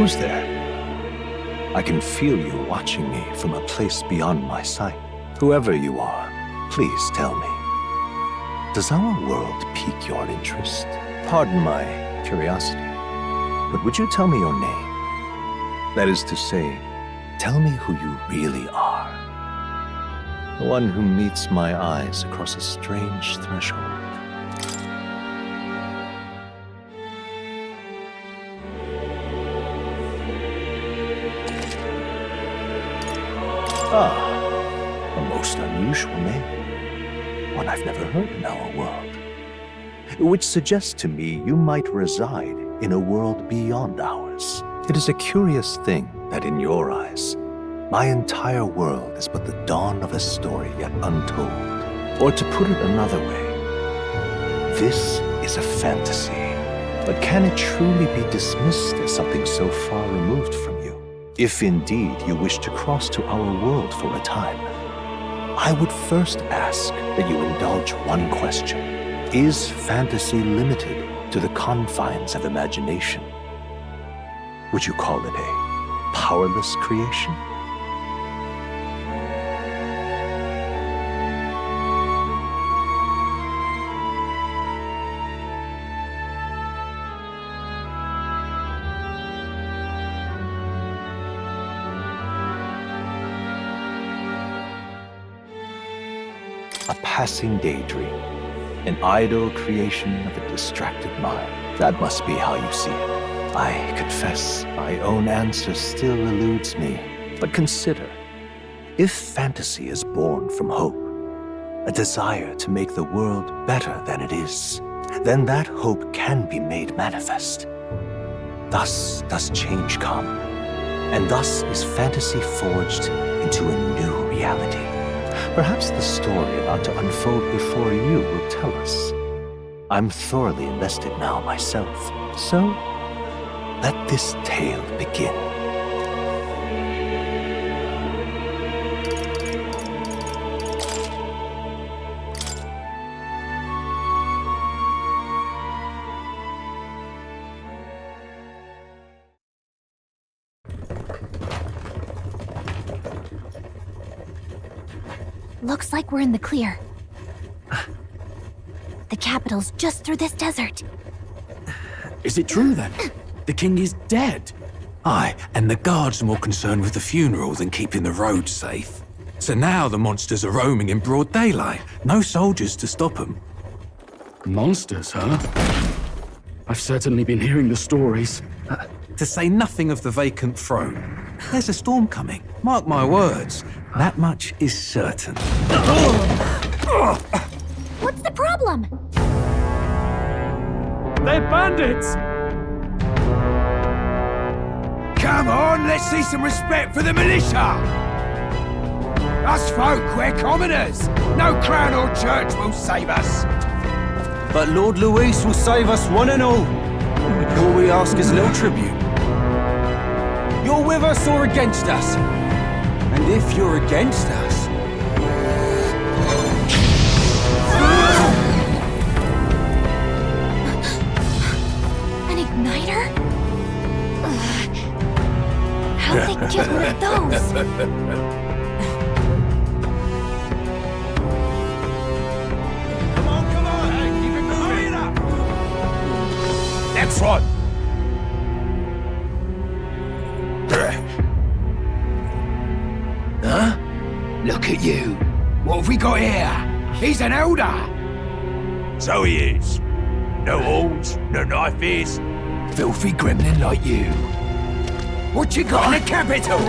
Who's there? I can feel you watching me from a place beyond my sight. Whoever you are, please tell me. Does our world pique your interest? Pardon my curiosity, but would you tell me your name? That is to say, tell me who you really are. The one who meets my eyes across a strange threshold. Ah, a most unusual name. One I've never heard in our world. Which suggests to me you might reside in a world beyond ours. It is a curious thing that in your eyes, my entire world is but the dawn of a story yet untold. Or to put it another way, this is a fantasy. But can it truly be dismissed as something so far removed from you? If indeed you wish to cross to our world for a time, I would first ask that you indulge one question. Is fantasy limited to the confines of imagination? Would you call it a powerless creation? A passing daydream, an idle creation of a distracted mind. That must be how you see it. I confess, my own answer still eludes me. But consider, if fantasy is born from hope, a desire to make the world better than it is, then that hope can be made manifest. Thus does change come, and thus is fantasy forged into a new reality. Perhaps the story about to unfold before you will tell us. I'm thoroughly invested now myself, so let this tale begin. Looks like we're in the clear. The capital's just through this desert. Is it true then? The king is dead? Aye, and the guards are more concerned with the funeral than keeping the roads safe. So now the monsters are roaming in broad daylight. No soldiers to stop them. Monsters, huh? I've certainly been hearing the stories. To say nothing of the vacant throne. There's a storm coming. Mark my words. That much is certain. What's the problem? They're bandits! Come on, let's see some respect for the militia! Us folk, we're commoners! No crown or church will save us! But Lord Luis will save us one and all. All we ask is a little tribute. You're with us or against us? And if you're against us... An igniter? How'd they get one of those? Come on, hey, keep it moving up! Next one! Huh? Look at you. What have we got here? He's an elder. So he is. No horns, no knife is. Filthy gremlin like you. What you got in the capital?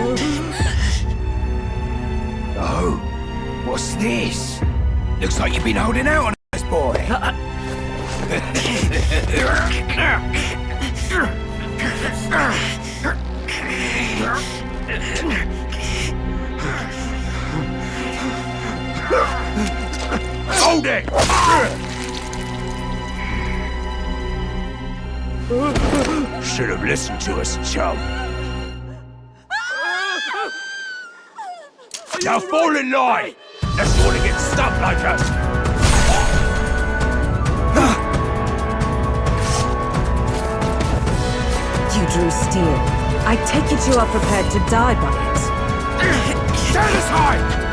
Oh, what's this? Looks like you've been holding out on us, boy. Hold it! Should have listened to us, chum. Now fall in line! Let's want to get stuck like us! You drew steel. I take it you are prepared to die by it. Stand aside!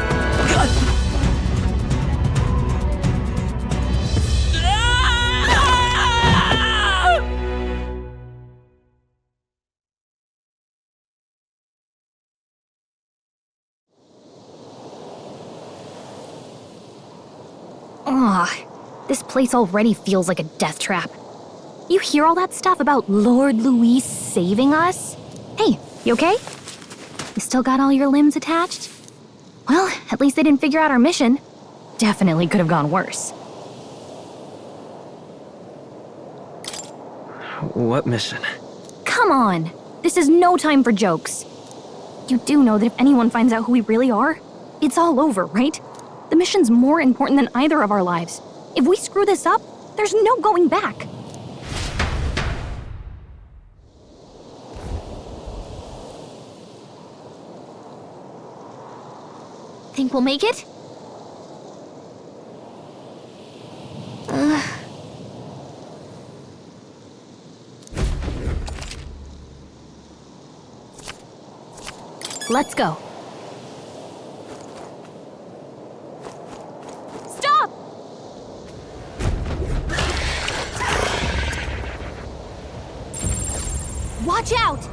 Ugh, this place already feels like a death trap. You hear all that stuff about Lord Louis saving us? Hey, you okay? You still got all your limbs attached? Well, at least they didn't figure out our mission. Definitely could have gone worse. What mission? Come on! This is no time for jokes. You do know that if anyone finds out who we really are, it's all over, right? The mission's more important than either of our lives. If we screw this up, there's no going back. Think we'll make it? Let's go. Stop! Watch out!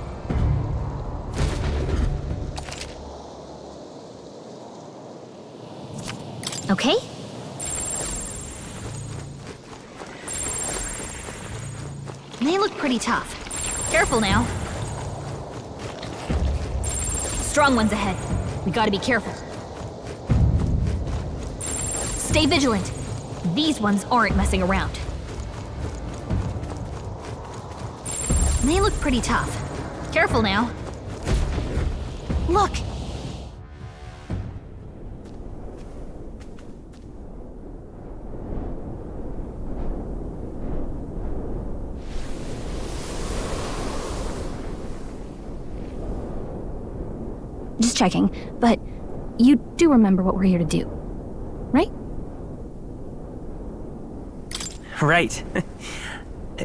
Okay? They look pretty tough. Careful now. Strong ones ahead. We gotta be careful. Stay vigilant. These ones aren't messing around. They look pretty tough. Careful now. Look! Just checking, but you do remember what we're here to do, right? Right.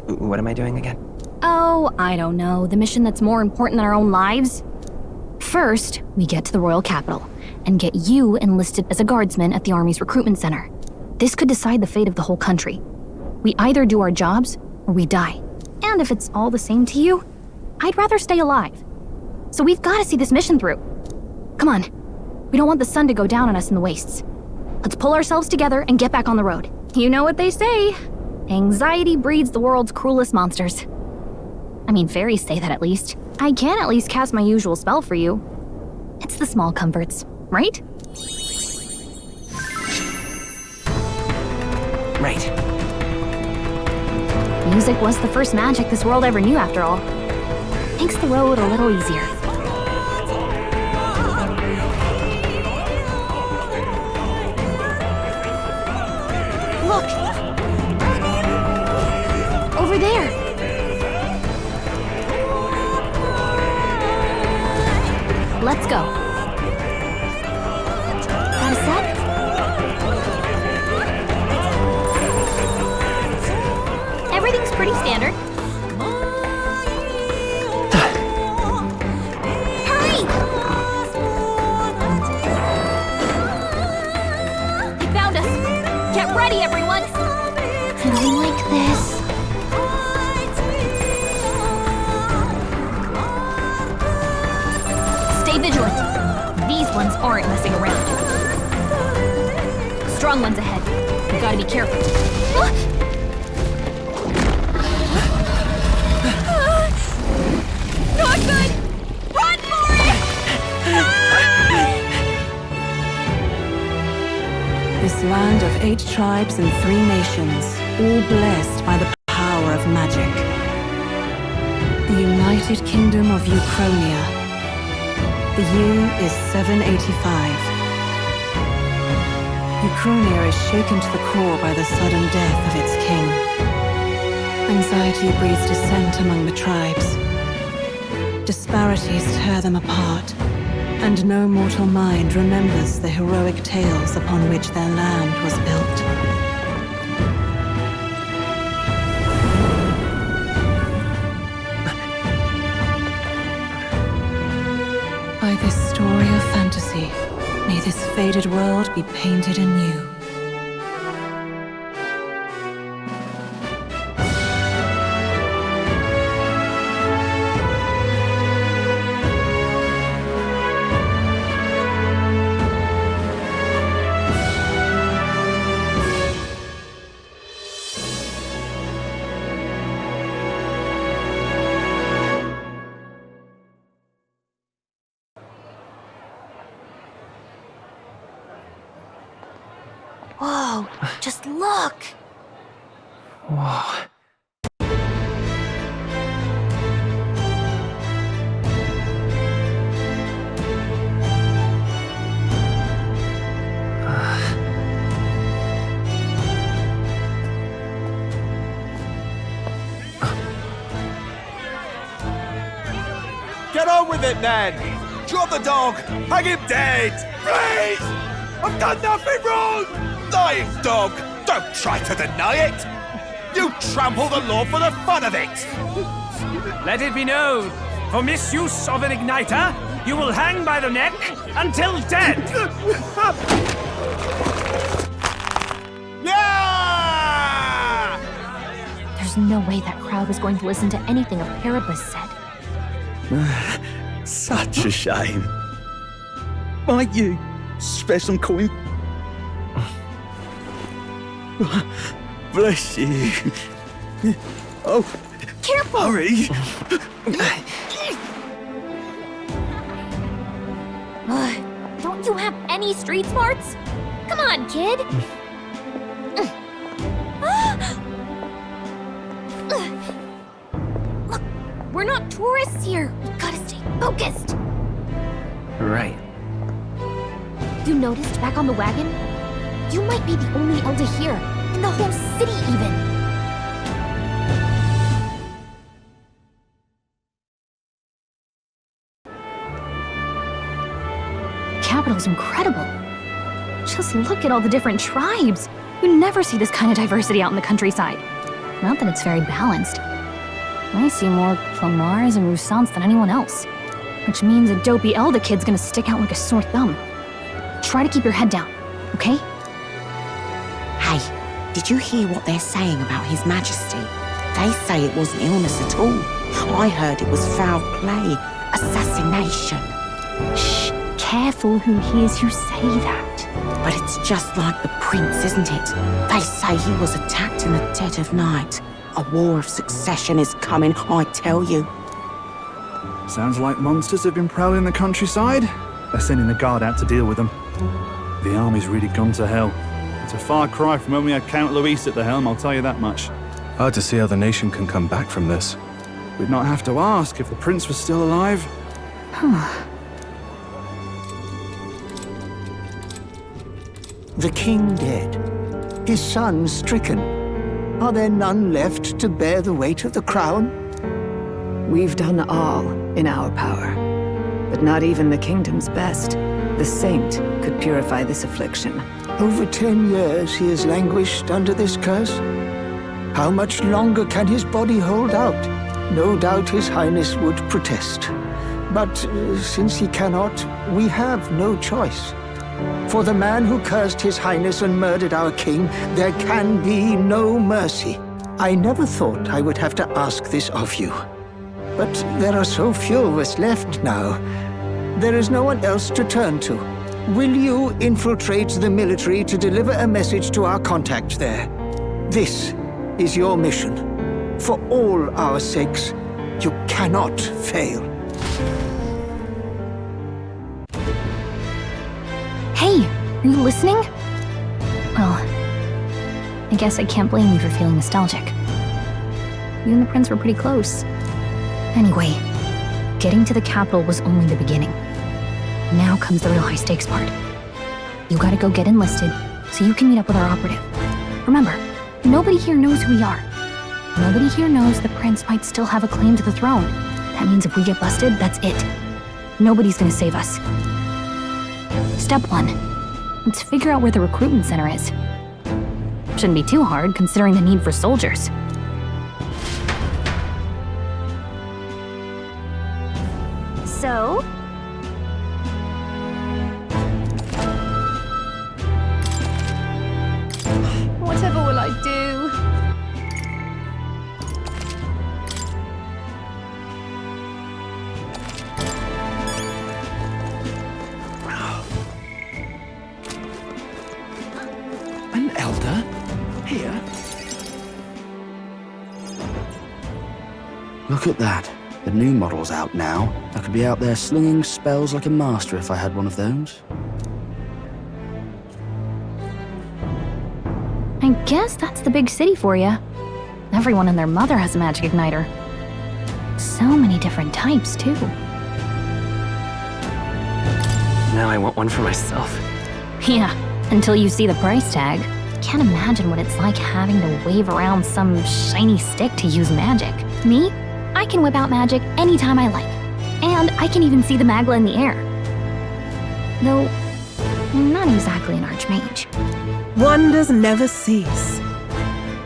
What am I doing again? Oh, I don't know. The mission that's more important than our own lives? First, we get to the royal capital and get you enlisted as a guardsman at the army's recruitment center. This could decide the fate of the whole country. We either do our jobs or we die. And if it's all the same to you, I'd rather stay alive. So we've got to see this mission through. Come on. We don't want the sun to go down on us in the wastes. Let's pull ourselves together and get back on the road. You know what they say. Anxiety breeds the world's cruelest monsters. I mean, fairies say that at least. I can at least cast my usual spell for you. It's the small comforts, right? Right. Music was the first magic this world ever knew, after all. Makes the road a little easier. Look! Over there! Let's go. Got a set? Everything's pretty standard. Hurry! They found us. Get ready, everyone! Feeling like this. Stay vigilant. These ones aren't messing around. Strong ones ahead. We gotta be careful. Not good! Run for it! This land of 8 tribes and 3 nations, all blessed by the power of magic. The United Kingdom of Uchronia. The year is 785. Uchronia is shaken to the core by the sudden death of its king. Anxiety breeds dissent among the tribes. Disparities tear them apart, and no mortal mind remembers the heroic tales upon which their land was built. May this faded world be painted anew. Whoa, just look! Whoa. Get on with it, then! Drop the dog! Hang him dead! Please! I've done nothing wrong! Lying dog! Don't try to deny it! You trample the law for the fun of it! Let it be known, for misuse of an igniter, you will hang by the neck until dead! Yeah! There's no way that crowd was going to listen to anything a Paribus said. Such a shame. Might you spare some coin? Bless you. Oh, Careful! hurry. Don't you have any street smarts? Come on, kid! Look, we're not tourists here. We gotta stay focused. Right. You noticed back on the wagon? You might be the only elder here, in the whole city even. Capital's incredible. Just look at all the different tribes. You never see this kind of diversity out in the countryside. Not that it's very balanced. I see more Plamars and Roussants than anyone else. Which means a dopey elder kid's gonna stick out like a sore thumb. Try to keep your head down, okay? Hey, did you hear what they're saying about His Majesty? They say it wasn't illness at all. I heard it was foul play, assassination. Shh, careful who hears you say that. But it's just like the prince, isn't it? They say he was attacked in the dead of night. A war of succession is coming, I tell you. Sounds like monsters have been prowling the countryside. They're sending the guard out to deal with them. The army's really gone to hell. It's a far cry from when we had Count Luis at the helm, I'll tell you that much. Hard to see how the nation can come back from this. We'd not have to ask if the prince was still alive. The king dead, his son stricken. Are there none left to bear the weight of the crown? We've done all in our power, but not even the kingdom's best. The saint could purify this affliction. Over 10 years he has languished under this curse. How much longer can his body hold out? No doubt his highness would protest. But since he cannot, we have no choice. For the man who cursed his highness and murdered our king, there can be no mercy. I never thought I would have to ask this of you. But there are so few of us left now. There is no one else to turn to. Will you infiltrate the military to deliver a message to our contact there? This is your mission. For all our sakes, you cannot fail. Hey, are you listening? Well, I guess I can't blame you for feeling nostalgic. You and the prince were pretty close. Anyway, getting to the capital was only the beginning. Now comes the real high-stakes part. You gotta go get enlisted so you can meet up with our operative. Remember, nobody here knows who we are. Nobody here knows the prince might still have a claim to the throne. That means if we get busted, that's it. Nobody's gonna save us. Step 1. Let's figure out where the recruitment center is. Shouldn't be too hard, considering the need for soldiers. So? Look at that. The new model's out now. I could be out there slinging spells like a master if I had one of those. I guess that's the big city for you. Everyone and their mother has a magic igniter. So many different types, too. Now I want one for myself. Yeah, until you see the price tag. Can't imagine what it's like having to wave around some shiny stick to use magic. Me? I can whip out magic anytime I like. And I can even see the Magla in the air. Though, I'm not exactly an archmage. Wonders never cease.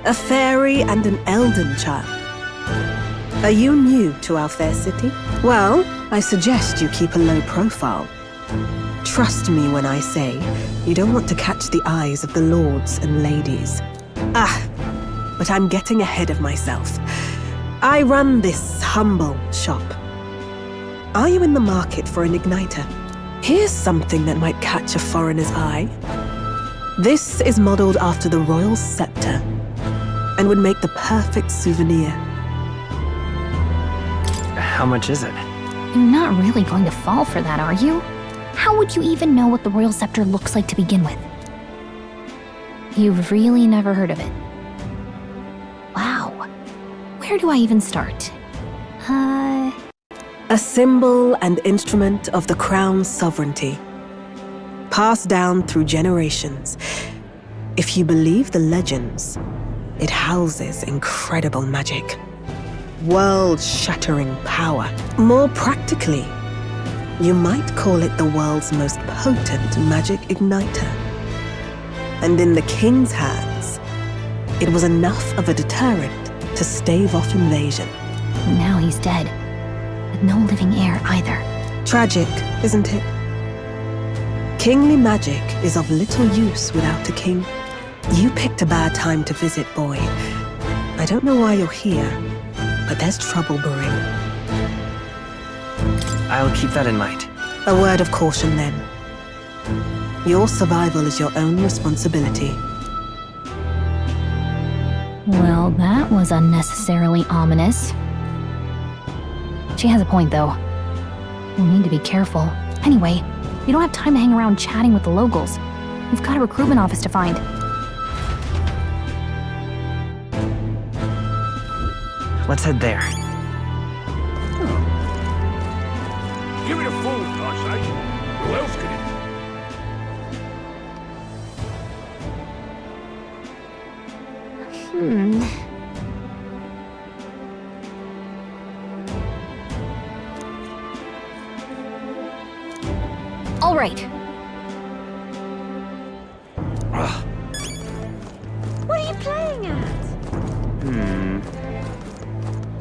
A fairy and an elden child. Are you new to our fair city? Well, I suggest you keep a low profile. Trust me when I say you don't want to catch the eyes of the lords and ladies. But I'm getting ahead of myself. I run this humble shop. Are you in the market for an igniter? Here's something that might catch a foreigner's eye. This is modeled after the royal scepter and would make the perfect souvenir. How much is it? You're not really going to fall for that, are you? How would you even know what the royal scepter looks like to begin with? You've really never heard of it. Wow. Where do I even start? A symbol and instrument of the crown's sovereignty. Passed down through generations. If you believe the legends, it houses incredible magic. World-shattering power. More practically, you might call it the world's most potent magic igniter. And in the king's hands, it was enough of a deterrent to stave off invasion. Now he's dead, with no living heir either. Tragic, isn't it? Kingly magic is of little use without a king. You picked a bad time to visit, boy. I don't know why you're here, but there's trouble brewing. I'll keep that in mind. A word of caution, then. Your survival is your own responsibility. Well, that was unnecessarily ominous. She has a point, though. We'll need to be careful. Anyway, we don't have time to hang around chatting with the locals. We've got a recruitment office to find. Let's head there. Give it a full, I say. Who else can it? All right. What are you playing at?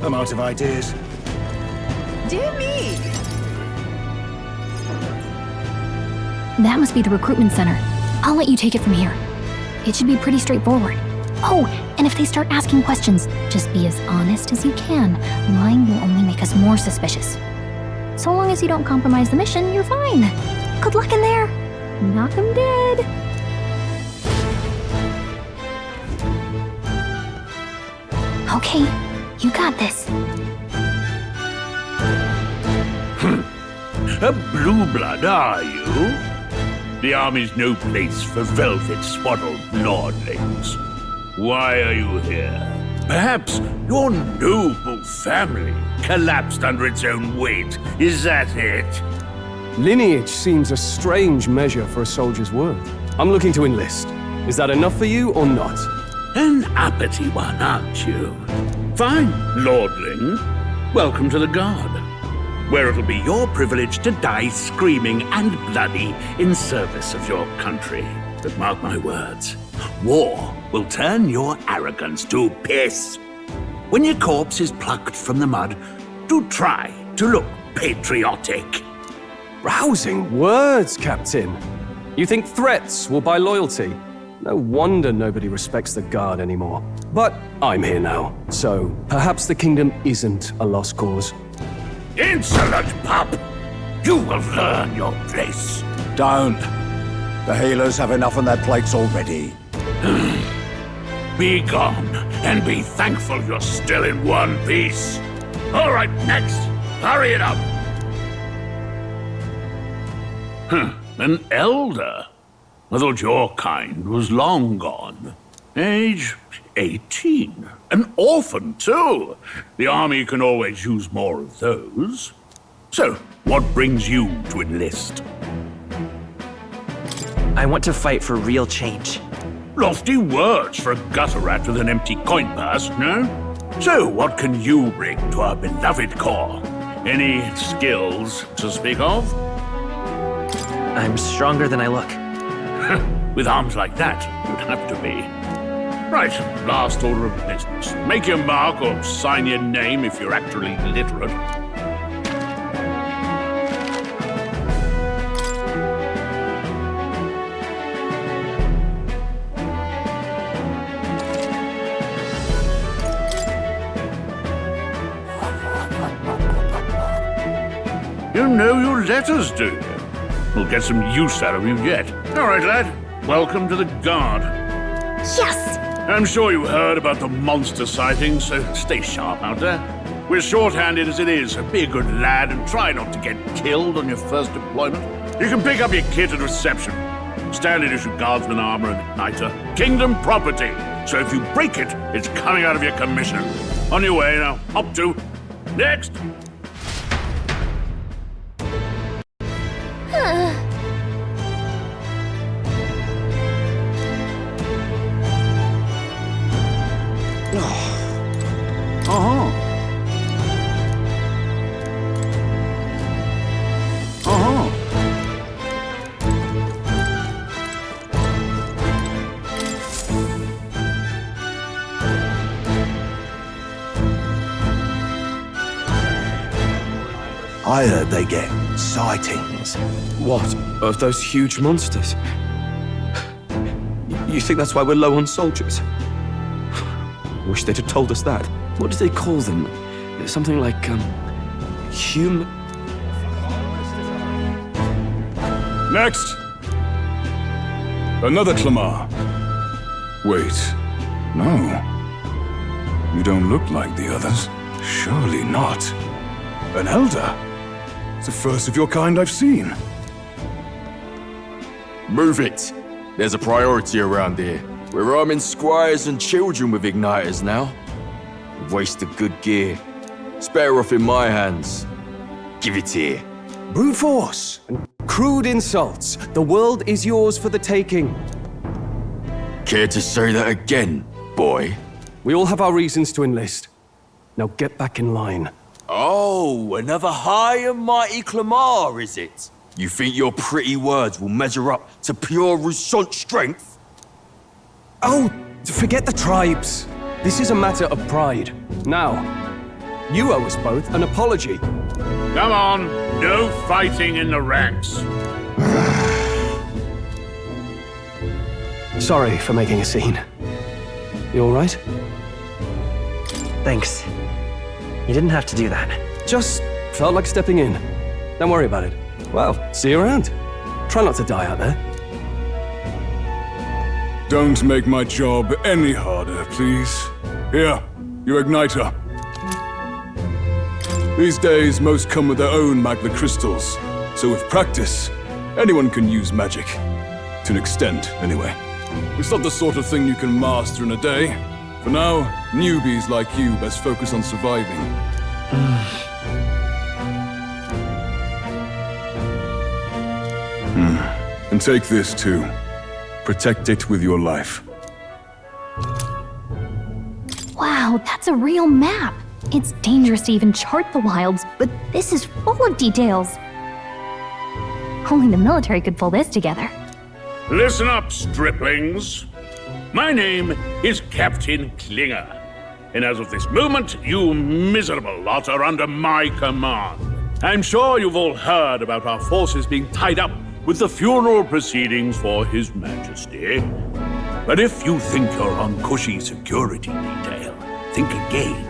I'm out of ideas. Dear me! That must be the recruitment center. I'll let you take it from here. It should be pretty straightforward. Oh, and if they start asking questions, just be as honest as you can. Lying will only make us more suspicious. So long as you don't compromise the mission, you're fine. Good luck in there. Knock 'em dead. Okay, you got this. A blue blood, are you? The army's no place for velvet-swaddled lordlings. Why are you here? Perhaps your noble family collapsed under its own weight. Is that it? Lineage seems a strange measure for a soldier's worth. I'm looking to enlist. Is that enough for you or not? An uppity one, aren't you? Fine, lordling. Welcome to the Guard, where it'll be your privilege to die screaming and bloody in service of your country. But mark my words, war will turn your arrogance to piss. When your corpse is plucked from the mud, do try to look patriotic. Rousing words, Captain. You think threats will buy loyalty? No wonder nobody respects the Guard anymore. But I'm here now, so perhaps the kingdom isn't a lost cause. Insolent pup! You will learn your place. Don't. The healers have enough on their plates already. Be gone, and be thankful you're still in one piece. All right, next. Hurry it up. An elder. I thought your kind was long gone. Age 18. An orphan, too. The army can always use more of those. So, what brings you to enlist? I want to fight for real change. Lofty words for a gutter rat with an empty coin purse, no? So, what can you bring to our beloved corps? Any skills to speak of? I'm stronger than I look. With arms like that, you'd have to be. Right, last order of business. Make your mark or sign your name if you're actually literate. You know your letters, do you? We'll get some use out of you yet. All right, lad. Welcome to the Guard. Yes! I'm sure you heard about the monster sightings, so stay sharp out there. We're short-handed as it is, so be a good lad and try not to get killed on your first deployment. You can pick up your kit at reception. Standard issue guardsman armor and igniter. Kingdom property, so if you break it, it's coming out of your commission. On your way now. Up to. Next! I heard they get sightings. What? Of those huge monsters? You think that's why we're low on soldiers? Wish they'd have told us that. What do they call them? Something like, human... Next! Another Clamar. Wait, no. You don't look like the others. Surely not. An elder? It's the first of your kind I've seen. Move it. There's a priority around here. We're arming squires and children with igniters now. We've wasted good gear. It's better off in my hands. Give it here. Brute force and crude insults. The world is yours for the taking. Care to say that again, boy? We all have our reasons to enlist. Now get back in line. Oh, another high and mighty Clamar, is it? You think your pretty words will measure up to pure Roussant strength? Oh, forget the tribes. This is a matter of pride. Now, you owe us both an apology. Come on, no fighting in the ranks. Sorry for making a scene. You all right? Thanks. You didn't have to do that. Just felt like stepping in. Don't worry about it. Well, see you around. Try not to die out there. Don't make my job any harder, please. Here, your igniter. These days, most come with their own magna crystals. So with practice, anyone can use magic. To an extent, anyway. It's not the sort of thing you can master in a day. For now, newbies like you best focus on surviving. And take this too. Protect it with your life. Wow, that's a real map. It's dangerous to even chart the wilds, but this is full of details. Only the military could pull this together. Listen up, striplings. My name is Captain Klinger, and as of this moment, you miserable lot are under my command. I'm sure you've all heard about our forces being tied up with the funeral proceedings for His Majesty. But if you think you're on cushy security detail, think again.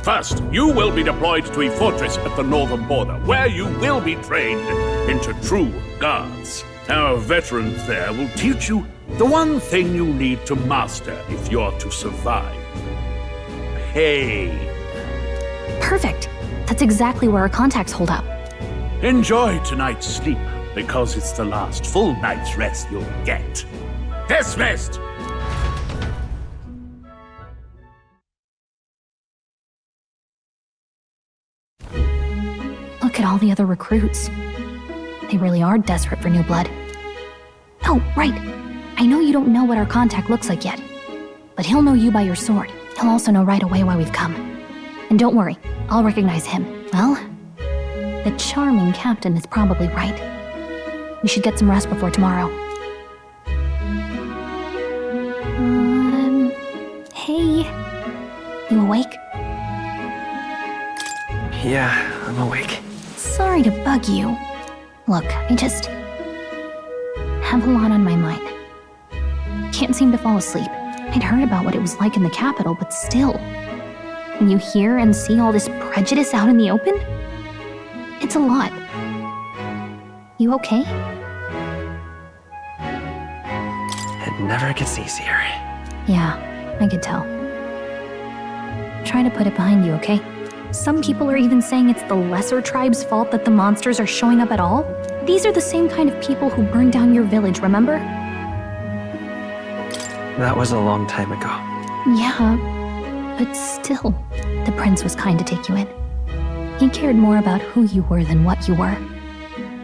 First, you will be deployed to a fortress at the northern border, where you will be trained into true guards. Our veterans there will teach you the one thing you need to master if you're to survive. Pain. Perfect. That's exactly where our contacts hold up. Enjoy tonight's sleep, because it's the last full night's rest you'll get. Dismissed! Look at all the other recruits. They really are desperate for new blood. Oh, right. I know you don't know what our contact looks like yet, but he'll know you by your sword. He'll also know right away why we've come. And don't worry, I'll recognize him. Well, the charming captain is probably right. We should get some rest before tomorrow. Hey. You awake? Yeah, I'm awake. Sorry to bug you. Look, I just have a lot on my mind. Can't seem to fall asleep. I'd heard about what it was like in the capital, but still. When you hear and see all this prejudice out in the open, it's a lot. You okay? It never gets easier. Yeah, I could tell. Try to put it behind you, okay? Some people are even saying it's the lesser tribe's fault that the monsters are showing up at all. These are the same kind of people who burned down your village, remember? That was a long time ago. Yeah, but still, the prince was kind to take you in. He cared more about who you were than what you were.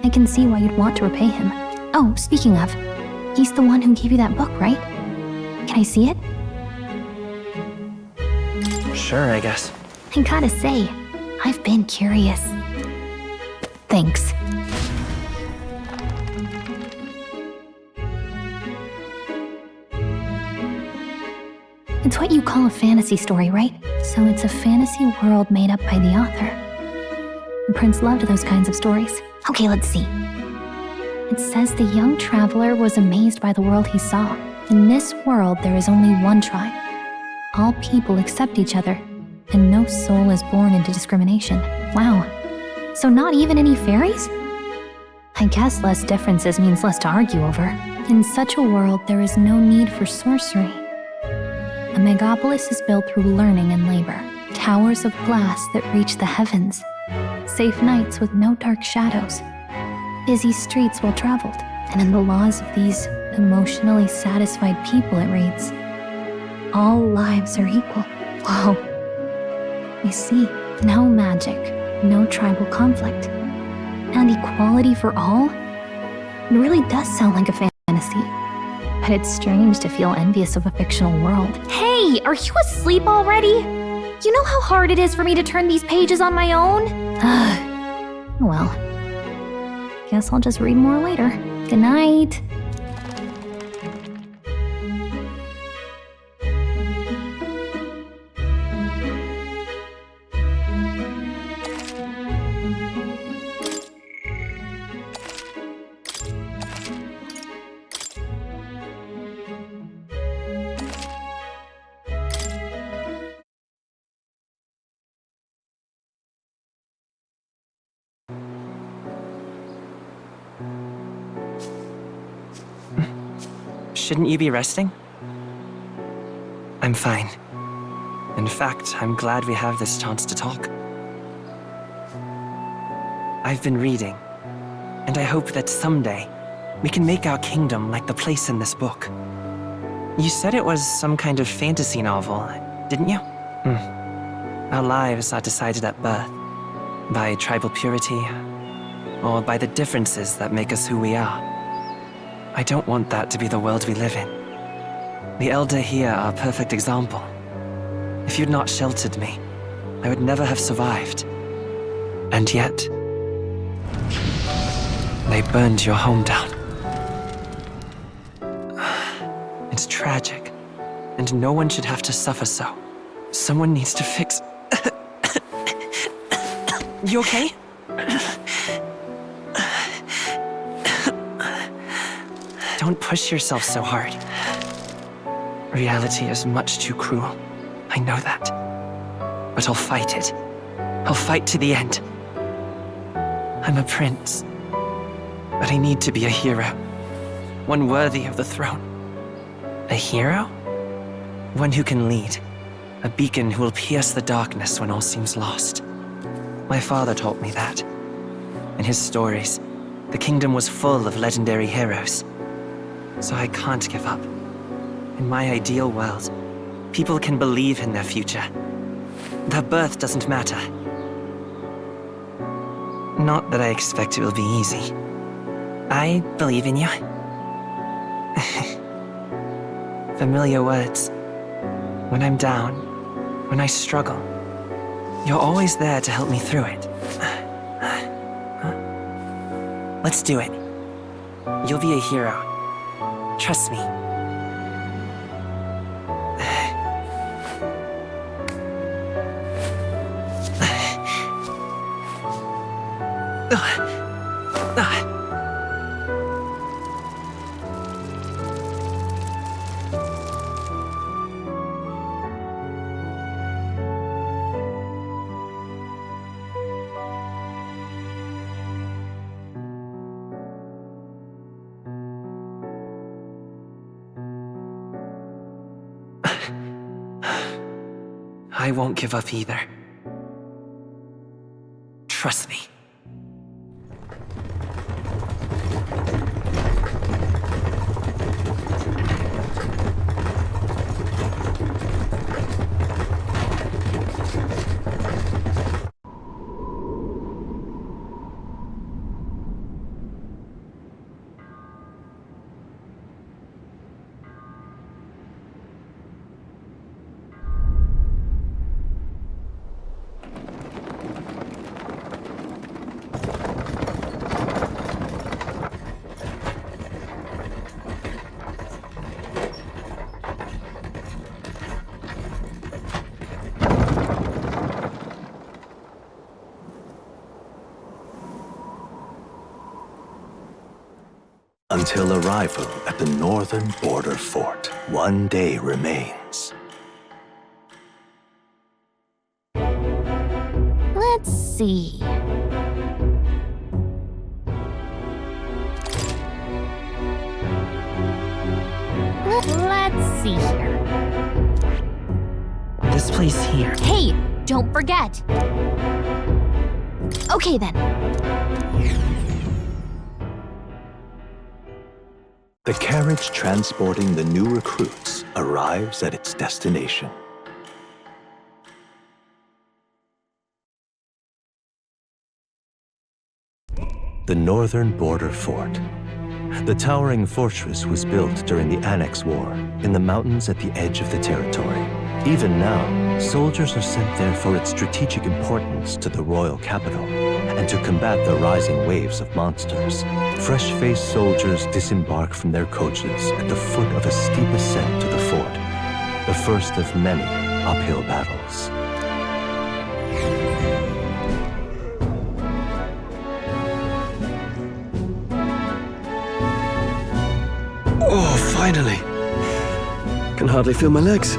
I can see why you'd want to repay him. Oh, speaking of, he's the one who gave you that book, right? Can I see it? Sure, I guess. I gotta say, I've been curious. Thanks. It's what you call a fantasy story, right? So it's a fantasy world made up by the author. The prince loved those kinds of stories. Okay, let's see. It says the young traveler was amazed by the world he saw. In this world, there is only one tribe. All people accept each other, and no soul is born into discrimination. Wow. So not even any fairies? I guess less differences means less to argue over. In such a world, there is no need for sorcery. A megapolis is built through learning and labor. Towers of glass that reach the heavens. Safe nights with no dark shadows. Busy streets well traveled. And in the laws of these emotionally satisfied people, it reads, all lives are equal. Whoa. You see, no magic, no tribal conflict, and equality for all? It really does sound like a fantasy. But it's strange to feel envious of a fictional world. Hey, are you asleep already? You know how hard it is for me to turn these pages on my own? Well, guess I'll just read more later. Good night. Shouldn't you be resting? I'm fine. In fact, I'm glad we have this chance to talk. I've been reading, and I hope that someday we can make our kingdom like the place in this book. You said it was some kind of fantasy novel, didn't you? Our lives are decided at birth, by tribal purity, or by the differences that make us who we are. I don't want that to be the world we live in. The Elder here are a perfect example. If you'd not sheltered me, I would never have survived. And yet, they burned your home down. It's tragic, and no one should have to suffer so. Someone needs to fix... You okay? Don't push yourself so hard. Reality is much too cruel. I know that. But I'll fight it. I'll fight to the end. I'm a prince. But I need to be a hero. One worthy of the throne. A hero? One who can lead. A beacon who will pierce the darkness when all seems lost. My father taught me that. In his stories, the kingdom was full of legendary heroes. So I can't give up. In my ideal world, people can believe in their future. Their birth doesn't matter. Not that I expect it will be easy. I believe in you. Familiar words. When I'm down, when I struggle, you're always there to help me through it. Let's do it. You'll be a hero. Trust me. I won't give up either. Trust me. Until arrival at the northern border fort, one day remains. Let's see. Let's see here. This place here. Hey, don't forget. Okay then. The carriage transporting the new recruits arrives at its destination. The northern border fort. The towering fortress was built during the Annex War in the mountains at the edge of the territory. Even now, soldiers are sent there for its strategic importance to the royal capital and to combat the rising waves of monsters. Fresh-faced soldiers disembark from their coaches at the foot of a steep ascent to the fort, the first of many uphill battles. Oh, finally. Can hardly feel my legs.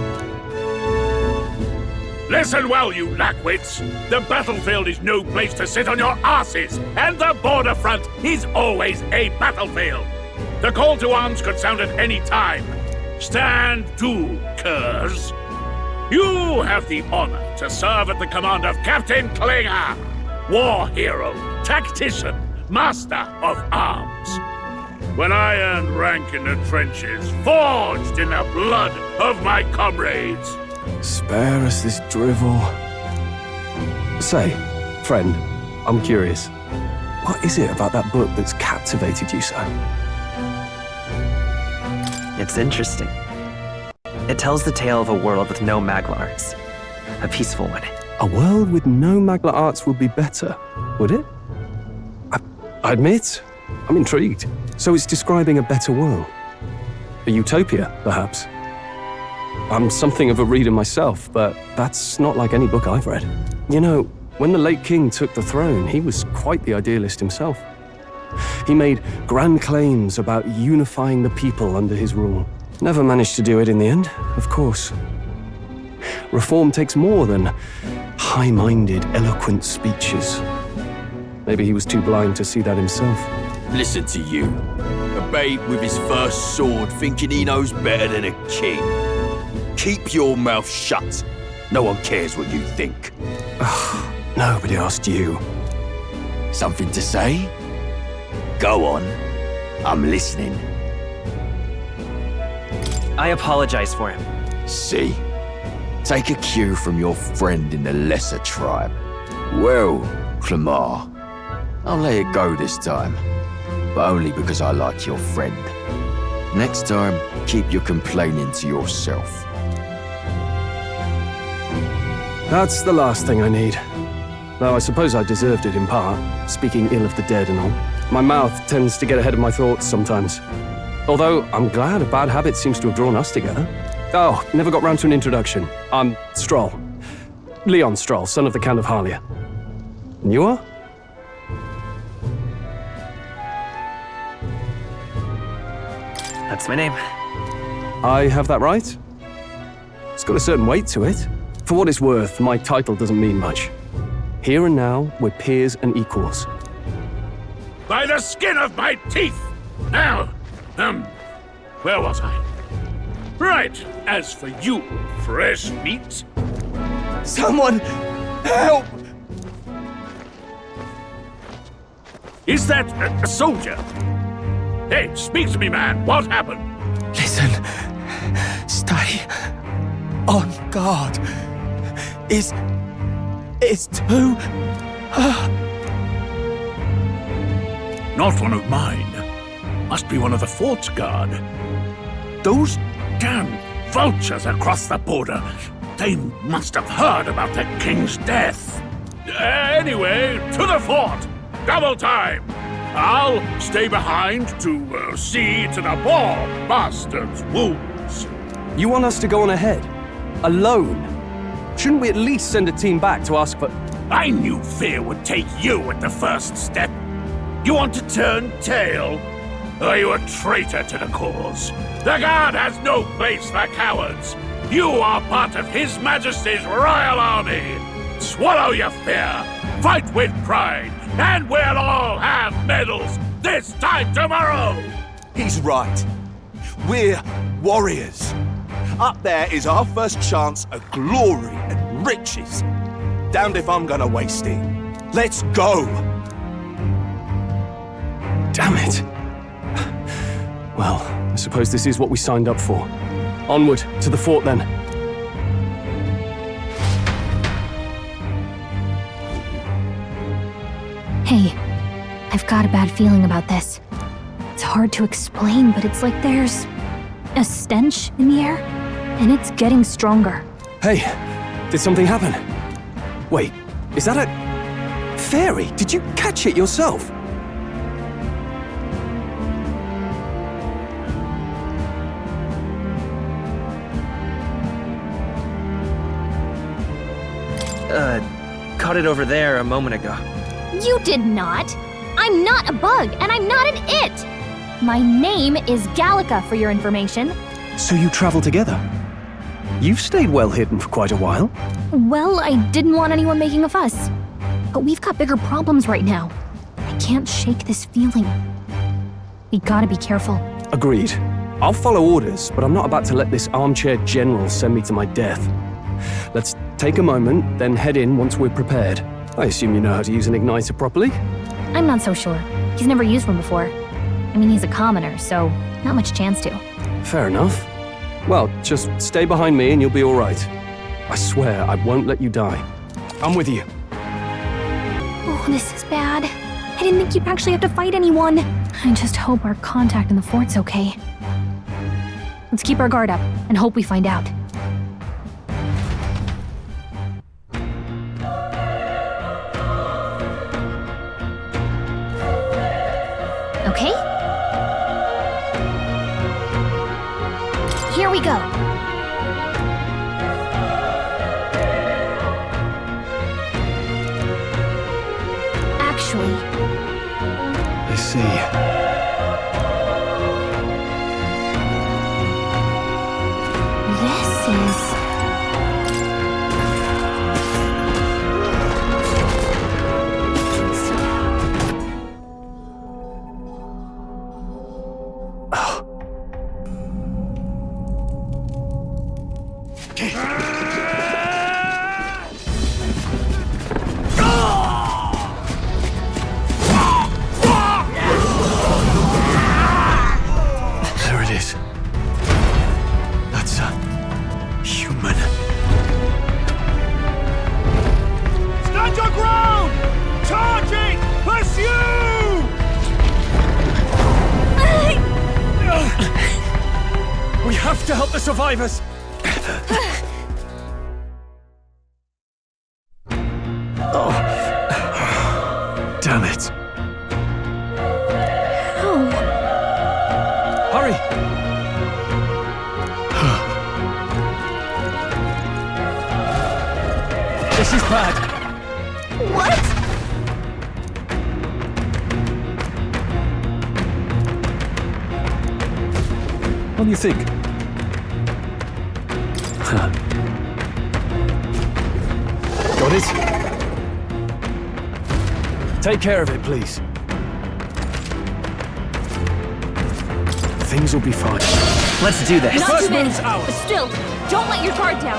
Listen well, you lackwits. The battlefield is no place to sit on your asses, and the border front is always a battlefield. The call to arms could sound at any time. Stand to, curs. You have the honor to serve at the command of Captain Klinger, war hero, tactician, master of arms. When I earned rank in the trenches, forged in the blood of my comrades. Spare us this drivel. Say, friend, I'm curious. What is it about that book that's captivated you so? It's interesting. It tells the tale of a world with no Magla arts. A peaceful one. A world with no Magla arts would be better, would it? I admit, I'm intrigued. So it's describing a better world. A utopia, perhaps. I'm something of a reader myself, but that's not like any book I've read. You know, when the late king took the throne, he was quite the idealist himself. He made grand claims about unifying the people under his rule. Never managed to do it in the end, of course. Reform takes more than high-minded, eloquent speeches. Maybe he was too blind to see that himself. Listen to you. A babe with his first sword thinking he knows better than a king. Keep your mouth shut. No one cares what you think. Nobody asked you. Something to say? Go on. I'm listening. I apologize for him. See? Take a cue from your friend in the lesser tribe. Well, Clemar, I'll let it go this time. But only because I like your friend. Next time, keep your complaining to yourself. That's the last thing I need. Though I suppose I deserved it in part, speaking ill of the dead and all. My mouth tends to get ahead of my thoughts sometimes. Although, I'm glad a bad habit seems to have drawn us together. Oh, never got round to an introduction. I'm Stroll. Leon Stroll, son of the Count of Harlia. And you are? That's my name. I have that right? It's got a certain weight to it. For what it's worth, my title doesn't mean much. Here and now, we're peers and equals. By the skin of my teeth! Now, where was I? Right, as for you, fresh meat. Someone, help! Is that a soldier? Hey, speak to me, man. What happened? Listen. Stay on guard. It's too... Not one of mine. Must be one of the fort's guard. Those damn vultures across the border. They must have heard about the king's death. Anyway, to the fort. Double time. I'll stay behind to see to the poor bastard's wounds. You want us to go on ahead? Alone? Shouldn't we at least send a team back to ask for... I knew fear would take you at the first step. You want to turn tail? Are you a traitor to the cause? The Guard has no place for cowards. You are part of His Majesty's Royal Army. Swallow your fear. Fight with pride. And we'll all have medals this time tomorrow! He's right. We're warriors. Up there is our first chance at glory and riches. Damned if I'm gonna waste it. Let's go! Damn it. Well, I suppose this is what we signed up for. Onward, to the fort then. Hey, I've got a bad feeling about this. It's hard to explain, but it's like there's a stench in the air, and it's getting stronger. Hey, did something happen? Wait, is that a... fairy? Did you catch it yourself? Caught it over there a moment ago. You did not! I'm not a bug, and I'm not an it! My name is Gallica, for your information. So you travel together? You've stayed well hidden for quite a while. Well, I didn't want anyone making a fuss. But we've got bigger problems right now. I can't shake this feeling. We gotta be careful. Agreed. I'll follow orders, but I'm not about to let this armchair general send me to my death. Let's take a moment, then head in once we're prepared. I assume you know how to use an igniter properly? I'm not so sure. He's never used one before. I mean, he's a commoner, so not much chance to. Fair enough. Well, just stay behind me and you'll be all right. I swear I won't let you die. I'm with you. Oh, this is bad. I didn't think you'd actually have to fight anyone. I just hope our contact in the fort's okay. Let's keep our guard up and hope we find out. Okay? Here we go. Actually... I see. This is... is. That's a human. Stand your ground! Charging! Pursue! We have to help the survivors! Oh. Damn it. Oh. Hurry! This is bad. What? What do you think? Got it? Take care of it, please. Things will be fine. Let's do this. Not too many, but still, don't let your guard down.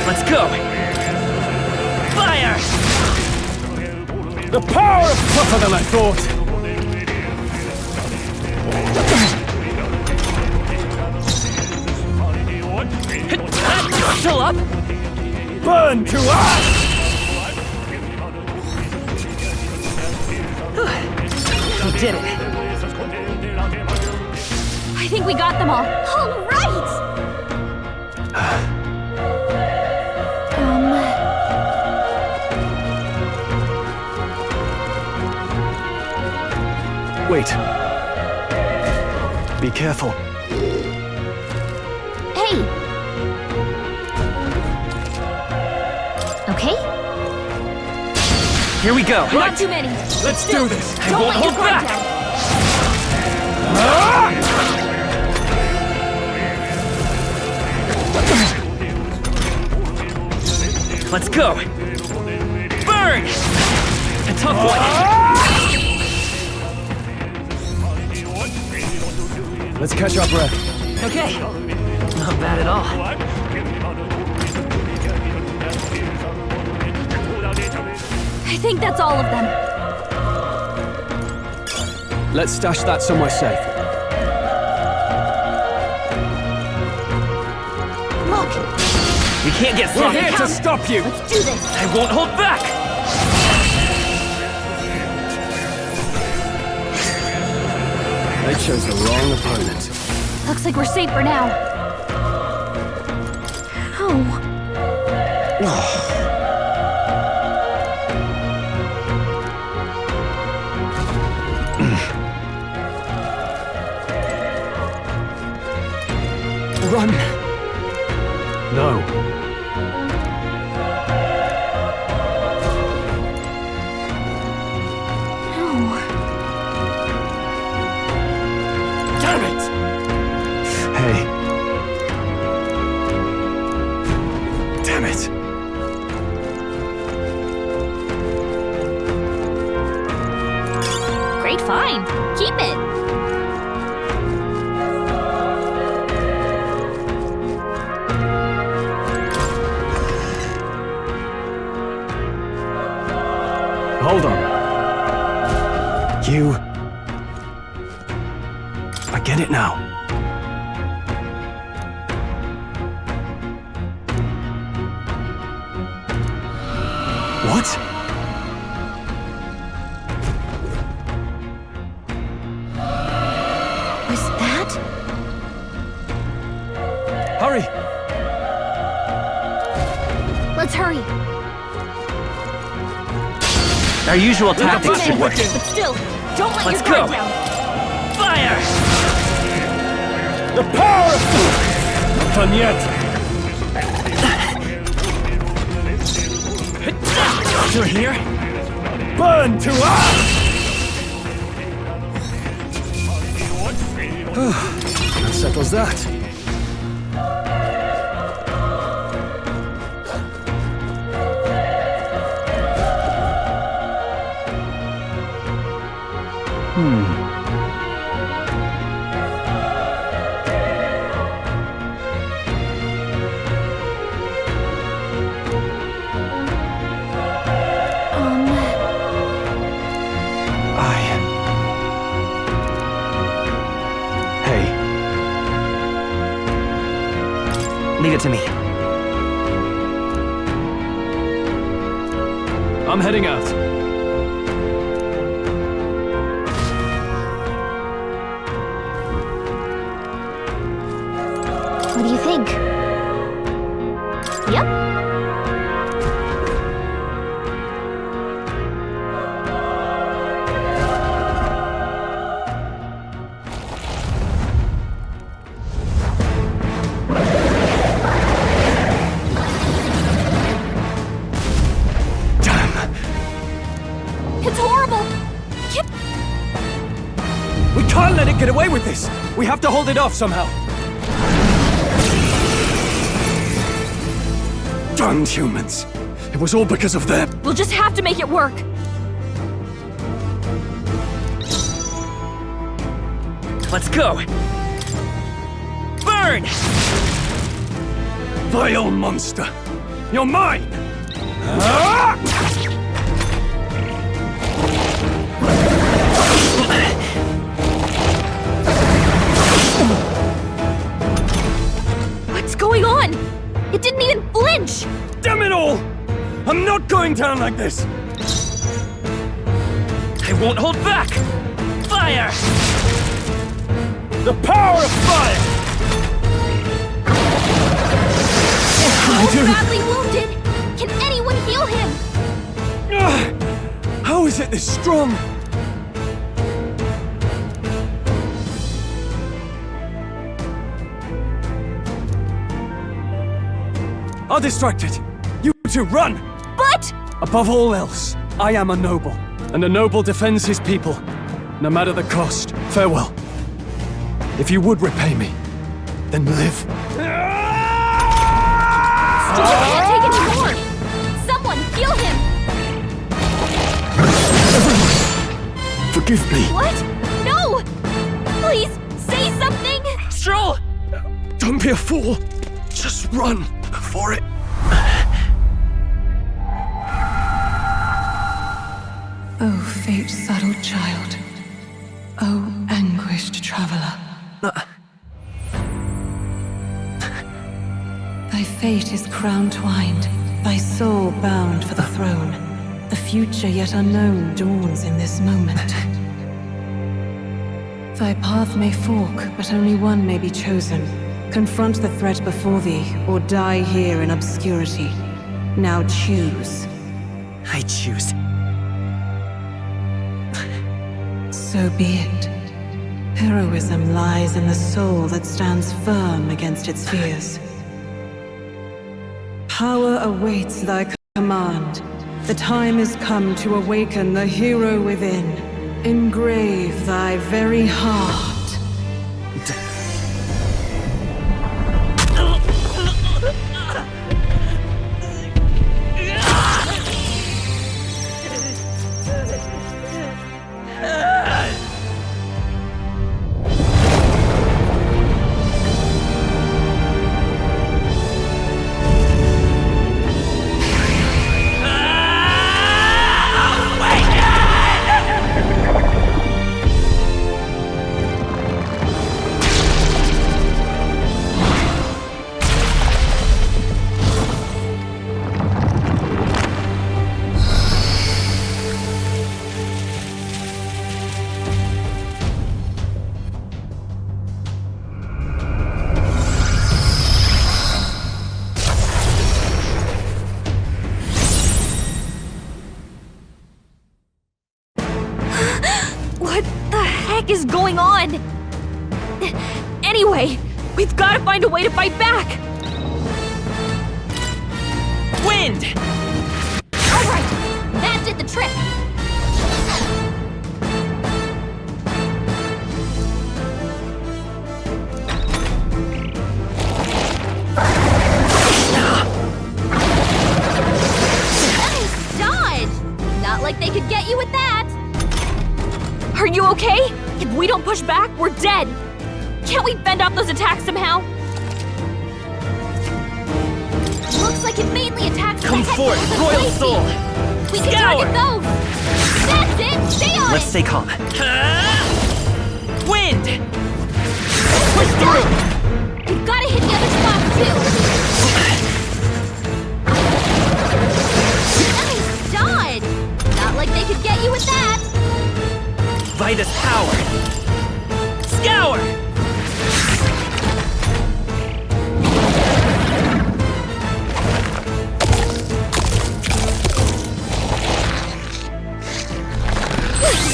Let's go! Fire! The power is tougher than I thought! Still up? Burn to ash! You did it. I think we got them all. All right! Wait. Be careful. Hey! Okay? Here we go. Not too many. Let's do this. I Don't won't let your hold guard back. down. Let's go. Burn! A tough one. Let's catch our breath. Okay. Not bad at all. I think that's all of them. Let's stash that somewhere safe. Look! We can't get We're sloppy. here to stop you! Let's do this! I won't hold back! They chose the wrong opponent. Looks like we're safe for now. Oh. Run! No. Damn it! Hey. Damn it. Great find. Keep it. Hold on. You... I get it now. What? Was that? Hurry! Let's hurry. Our usual Not too tactics many, should work. but still, don't let Let's your guard go. down. Fire! The power of... Not done yet. You're here? Burn to ash! That settles that. Leave it to me. I'm heading out. What do you think? Yep. It's horrible! We can't let it get away with this! We have to hold it off somehow! Damned humans! It was all because of them! We'll just have to make it work! Let's go! Burn! Vile monster! You're mine! What's going on? It didn't even flinch! Damn it all! I'm not going down like this! I won't hold back! Fire! The power of fire! He's badly wounded! Can anyone heal him? How is it this strong? I'll distract it. You two run! But... Above all else, I am a noble, and a noble defends his people, no matter the cost. Farewell. If you would repay me, then live. He can't take any more! Someone heal him! Forgive me. What? No! Please, say something! Stroll! Don't be a fool. Just run for it. Oh, fate-saddled child. Oh, anguished traveler. Thy fate is crown-twined, thy soul bound for the throne. The future yet unknown dawns in this moment. Thy path may fork, but only one may be chosen. Confront the threat before thee, or die here in obscurity. Now choose. I choose. So be it. Heroism lies in the soul that stands firm against its fears. Power awaits thy command. The time is come to awaken the hero within. Engrave thy very heart. What the heck is going on? Anyway, we've got to find a way to fight back! Wind! Alright, that did the trick! Nice dodge! Not like they could get you with that! Are you okay? If we don't push back, we're dead! Can't we fend off those attacks somehow? Looks like it mainly attacks Come the head forth, walls and Royal Lacey. Soul! We can Scour! target those! That's it! Stay on Let's it! stay calm. Wind! Push through! We've gotta hit the other spots too! By this power. Scour!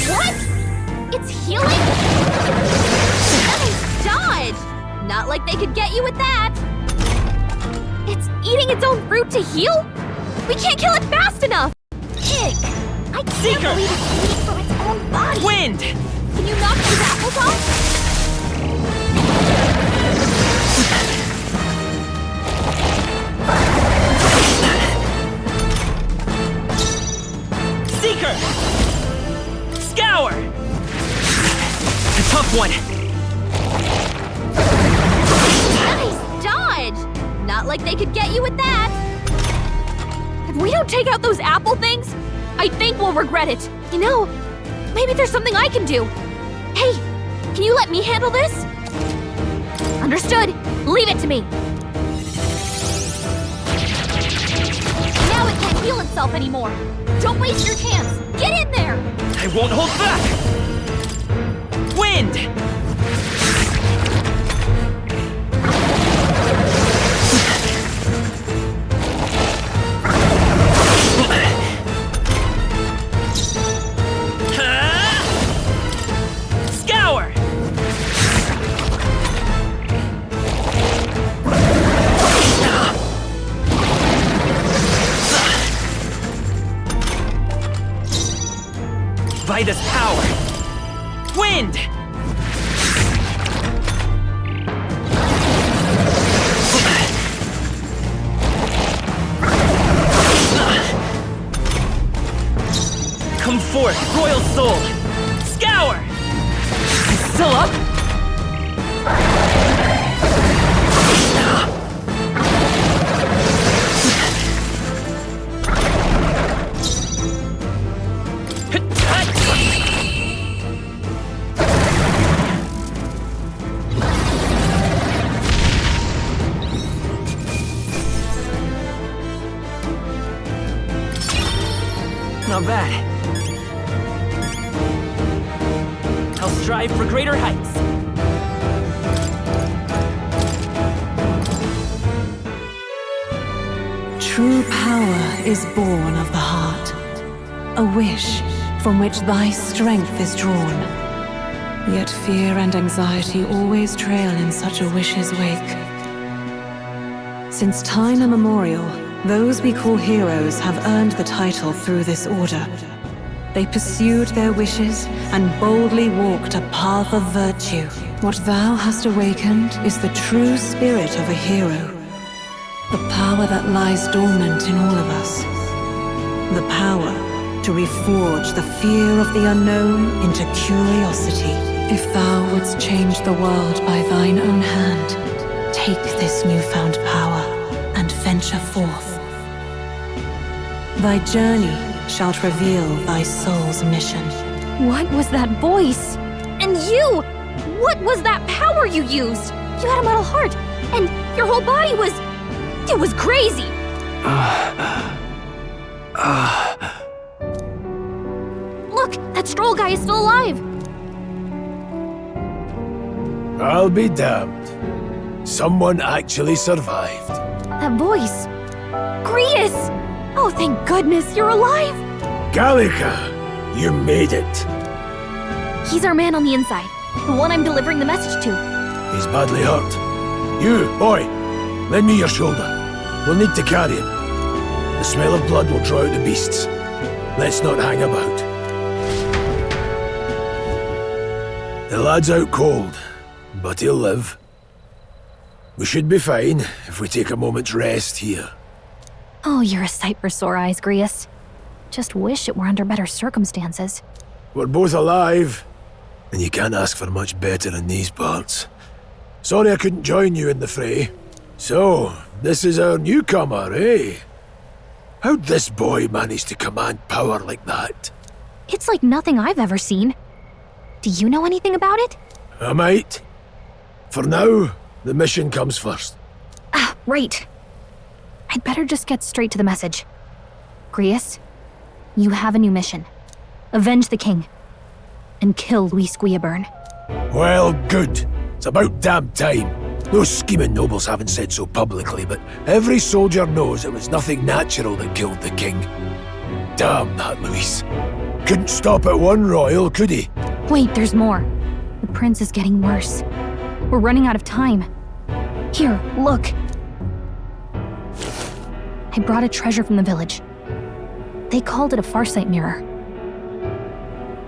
What? It's healing? Nice dodge! Not like they could get you with that. It's eating its own fruit to heal? We can't kill it fast enough! Ick! I can't Seeker! believe it's eating from its own body! Wind! Can you knock those apples off? Seeker! Scour! A tough one! Nice dodge! Not like they could get you with that. If we don't take out those apple things, I think we'll regret it. You know, maybe there's something I can do. Hey, can you let me handle this? Understood. Leave it to me. Now it can't heal itself anymore. Don't waste your chance. Get in there! I won't hold back! Wind! Scour! By this power. Wind! Come forth, royal soul! Scour! Still up? Not bad. I'll strive for greater heights. True power is born of the heart, a wish from which thy strength is drawn. Yet fear and anxiety always trail in such a wish's wake. Since time immemorial, those we call heroes have earned the title through this order. They pursued their wishes and boldly walked a path of virtue. What thou hast awakened is the true spirit of a hero. The power that lies dormant in all of us. The power to reforge the fear of the unknown into curiosity. If thou wouldst change the world by thine own hand, take this newfound power and venture forth. Thy journey shalt reveal thy soul's mission. What was that voice? And you! What was that power you used? You had a metal heart, and your whole body was... It was crazy! Look, that Stroll guy is still alive! I'll be damned. Someone actually survived. That voice... Grius! Oh, thank goodness you're alive! Gallica, you made it. He's our man on the inside, the one I'm delivering the message to. He's badly hurt. You, boy, lend me your shoulder. We'll need to carry him. The smell of blood will draw out the beasts. Let's not hang about. The lad's out cold, but he'll live. We should be fine if we take a moment's rest here. Oh, you're a sight for sore eyes, Grius. Just wish it were under better circumstances. We're both alive, and you can't ask for much better in these parts. Sorry I couldn't join you in the fray. So, this is our newcomer, eh? How'd this boy manage to command power like that? It's like nothing I've ever seen. Do you know anything about it? I might. For now, the mission comes first. Ah, right. I'd better just get straight to the message. Grius, you have a new mission. Avenge the king. and kill Luis Guillaburn. Well, good. It's about damn time. Those scheming nobles haven't said so publicly, but every soldier knows it was nothing natural that killed the king. Damn that Luis. Couldn't stop at one royal, could he? Wait, there's more. The prince is getting worse. We're running out of time. Here, look. I brought a treasure from the village. They called it a farsight mirror.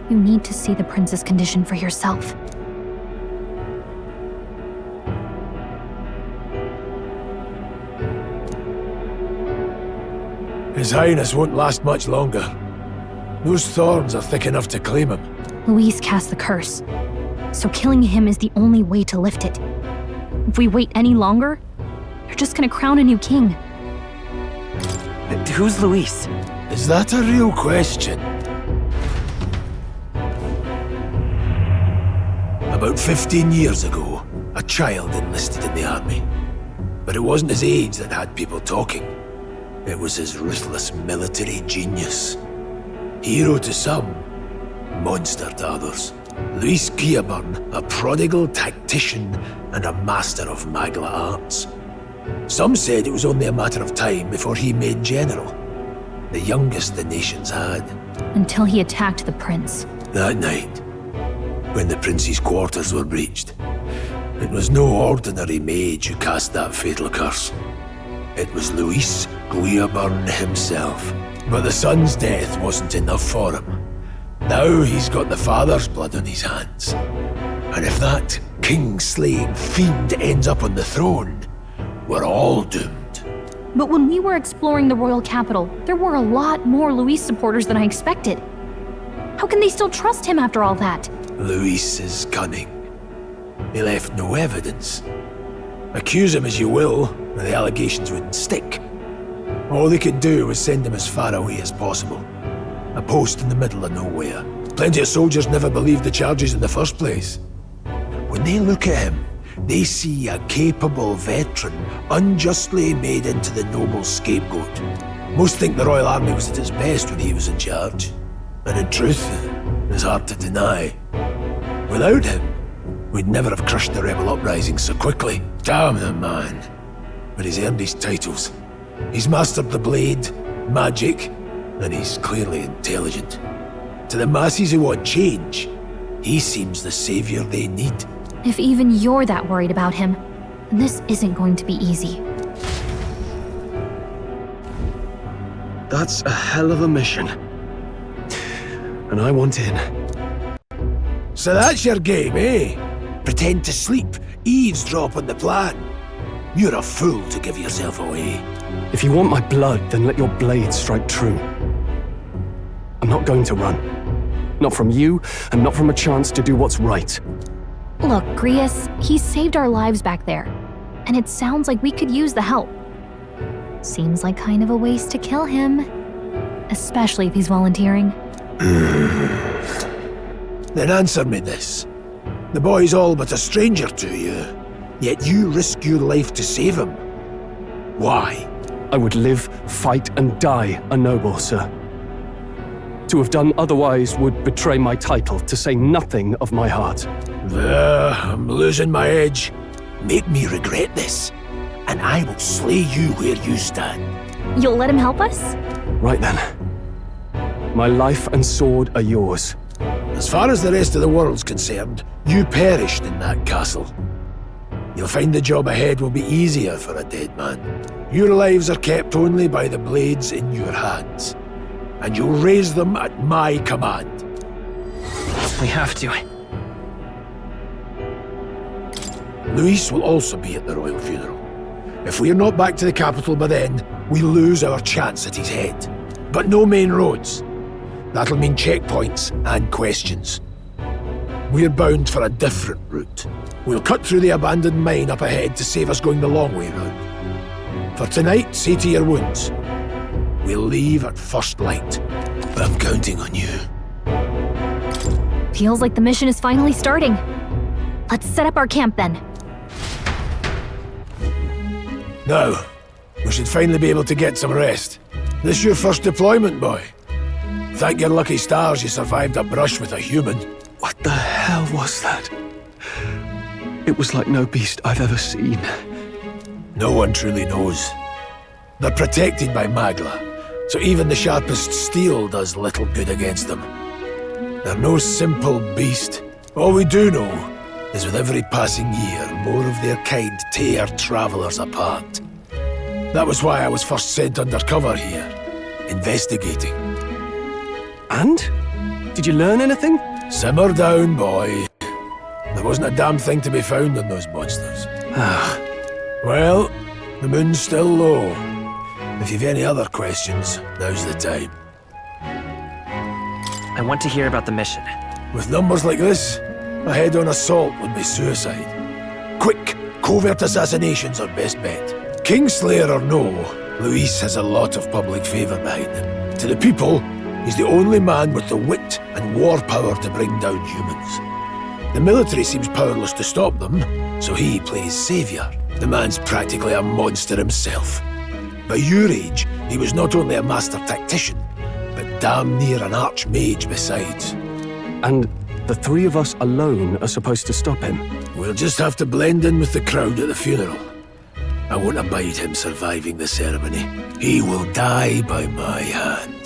You need to see the prince's condition for yourself. His Highness won't last much longer. Those thorns are thick enough to claim him. Luis cast the curse, so killing him is the only way to lift it. If we wait any longer, you're just gonna crown a new king. Who's Luis? Is that a real question? About 15 years ago, a child enlisted in the army. But it wasn't his age that had people talking. It was his ruthless military genius. Hero to some, monster to others. Luis Guillaburn, a prodigal tactician and a master of Magla arts. Some said it was only a matter of time before he made general, the youngest the nations had. Until he attacked the prince. That night, when the prince's quarters were breached, it was no ordinary mage who cast that fatal curse. It was Luis Guillaburn himself. But the son's death wasn't enough for him. Now he's got the father's blood on his hands. And if that king-slaying fiend ends up on the throne, we're all doomed. But when we were exploring the royal capital, there were a lot more Luis supporters than I expected. How can they still trust him after all that? Luis is cunning. He left no evidence. Accuse him as you will, the allegations wouldn't stick. All they could do was send him as far away as possible. A post in the middle of nowhere. Plenty of soldiers never believed the charges in the first place. When they look at him, they see a capable veteran unjustly made into the noble scapegoat. Most think the Royal Army was at its best when he was in charge. And in truth, it's hard to deny. Without him, we'd never have crushed the rebel uprising so quickly. Damn the man. But he's earned his titles. He's mastered the blade, magic, and he's clearly intelligent. To the masses who want change, he seems the savior they need. If even you're that worried about him, then this isn't going to be easy. That's a hell of a mission. And I want in. So that's your game, eh? Pretend to sleep, eavesdrop on the plan. You're a fool to give yourself away. If you want my blood, then let your blade strike true. I'm not going to run. Not from you, and not from a chance to do what's right. Look, Grius, he saved our lives back there. And it sounds like we could use the help. Seems like kind of a waste to kill him. Especially if he's volunteering. Then answer me this. The boy's all but a stranger to you, yet you risk your life to save him. Why? I would live, fight, and die a noble, sir. To have done otherwise would betray my title, to say nothing of my heart. I'm losing my edge. Make me regret this, and I will slay you where you stand. You'll let him help us? Right then. My life and sword are yours. As far as the rest of the world's concerned, you perished in that castle. You'll find the job ahead will be easier for a dead man. Your lives are kept only by the blades in your hands, and you'll raise them at my command. We have to. Luis will also be at the royal funeral. If we're not back to the capital by then, we lose our chance at his head. But no main roads. That'll mean checkpoints and questions. We're bound for a different route. We'll cut through the abandoned mine up ahead to save us going the long way round. For tonight, see to your wounds. We'll leave at first light. I'm counting on you. Feels like the mission is finally starting. Let's set up our camp then. Now, we should finally be able to get some rest. This your first deployment, boy. Thank your lucky stars you survived a brush with a human. What the hell was that? It was like no beast I've ever seen. No one truly knows. They're protected by Magla, so even the sharpest steel does little good against them. They're no simple beast. All we do know is with every passing year, more of their kind tear travelers apart. That was why I was first sent undercover here, investigating. And? Did you learn anything? Simmer down, boy. There wasn't a damn thing to be found on those monsters. Well, the moon's still low. If you've any other questions, now's the time. I want to hear about the mission. With numbers like this, a head-on assault would be suicide. Quick, covert assassinations are best bet. Kingslayer or no, Luis has a lot of public favour behind him. To the people, he's the only man with the wit and war power to bring down humans. The military seems powerless to stop them, so he plays saviour. The man's practically a monster himself. By your age, he was not only a master tactician, but damn near an archmage besides. And the three of us alone are supposed to stop him? We'll just have to blend in with the crowd at the funeral. I won't abide him surviving the ceremony. He will die by my hand.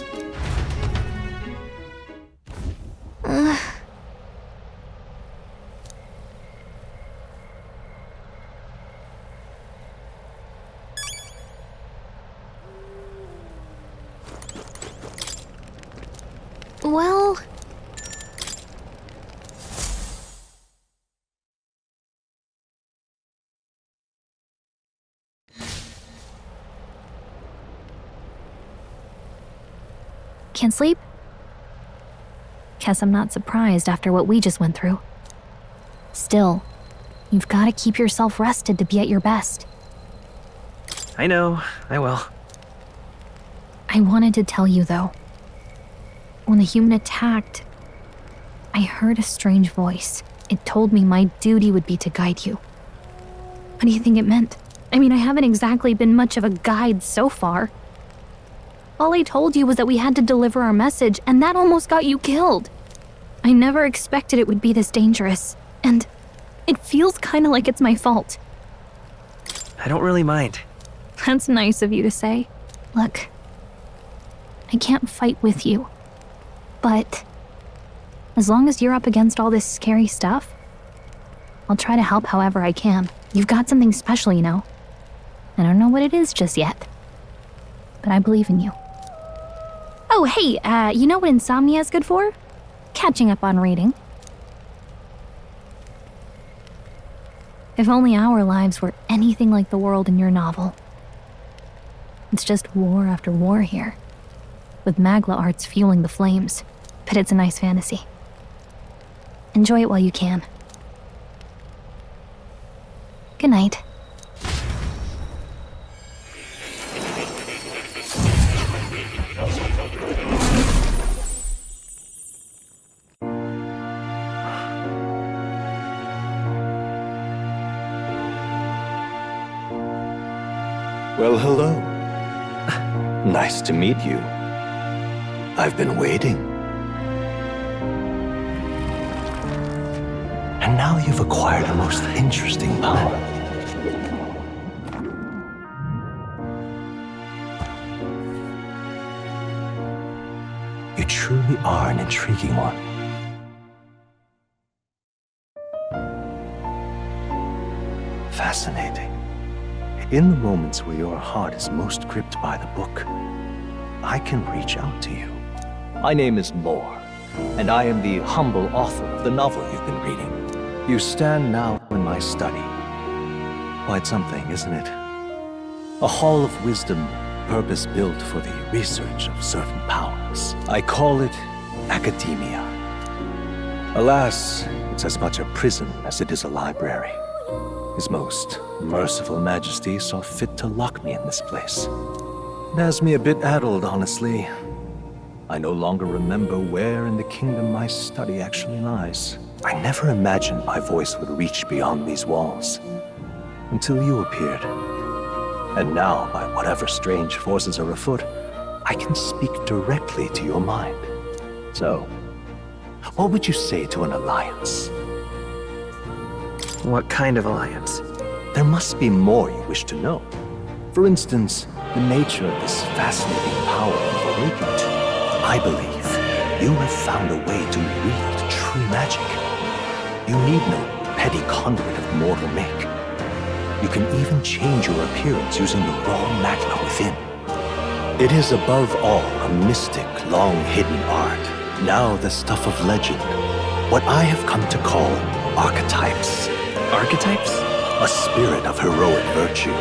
Well... Can't sleep? Guess I'm not surprised after what we just went through. Still, you've got to keep yourself rested to be at your best. I know, I will. I wanted to tell you, though. When the human attacked, I heard a strange voice. It told me my duty would be to guide you. What do you think it meant? I mean, I haven't exactly been much of a guide so far. All I told you was that we had to deliver our message, and that almost got you killed. I never expected it would be this dangerous, and it feels kind of like it's my fault. I don't really mind. That's nice of you to say. Look, I can't fight with you, but as long as you're up against all this scary stuff, I'll try to help however I can. You've got something special, you know. I don't know what it is just yet, but I believe in you. Oh, hey, you know what insomnia is good for? Catching up on reading. If only our lives were anything like the world in your novel. It's just war after war here, with Magla arts fueling the flames, but it's a nice fantasy. Enjoy it while you can. Good night. Well, hello. Nice to meet you. I've been waiting. And now you've acquired a most interesting power. You truly are an intriguing one. Fascinating. In the moments where your heart is most gripped by the book, I can reach out to you. My name is Moore, and I am the humble author of the novel you've been reading. You stand now in my study. Quite something, isn't it? A hall of wisdom, purpose-built for the research of certain powers. I call it academia. Alas, it's as much a prison as it is a library. His most merciful majesty saw fit to lock me in this place. It has me a bit addled, honestly. I no longer remember where in the kingdom my study actually lies. I never imagined my voice would reach beyond these walls, until you appeared. And now, by whatever strange forces are afoot, I can speak directly to your mind. So, What would you say to an alliance? What kind of alliance? There must be more you wish to know. For instance, the nature of this fascinating power you've awakened to. I believe you have found a way to wield true magic. You need no petty conduit of mortal make. You can even change your appearance using the raw magna within. It is above all a mystic, long-hidden art, now the stuff of legend. What I have come to call archetypes. Archetypes? A spirit of heroic virtue.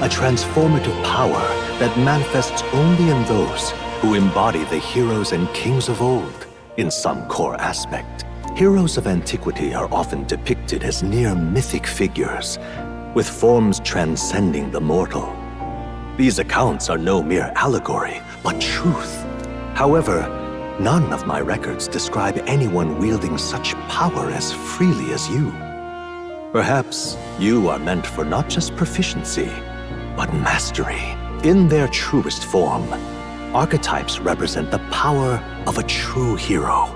A transformative power that manifests only in those who embody the heroes and kings of old in some core aspect. Heroes of antiquity are often depicted as near mythic figures, with forms transcending the mortal. These accounts are no mere allegory, but truth. However, none of my records describe anyone wielding such power as freely as you. Perhaps you are meant for not just proficiency, but mastery. In their truest form, archetypes represent the power of a true hero.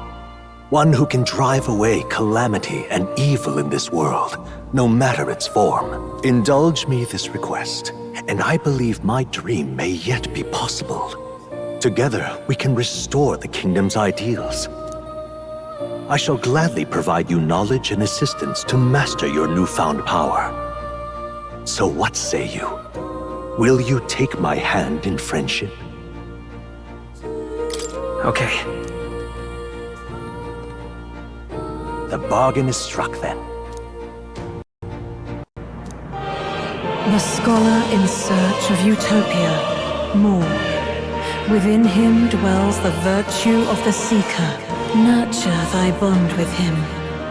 One who can drive away calamity and evil in this world, no matter its form. Indulge me this request, and I believe my dream may yet be possible. Together, we can restore the kingdom's ideals. I shall gladly provide you knowledge and assistance to master your newfound power. So what say you? Will you take my hand in friendship? Okay. The bargain is struck then. The scholar in search of utopia. More. Within him dwells the virtue of the seeker. Nurture thy bond with him,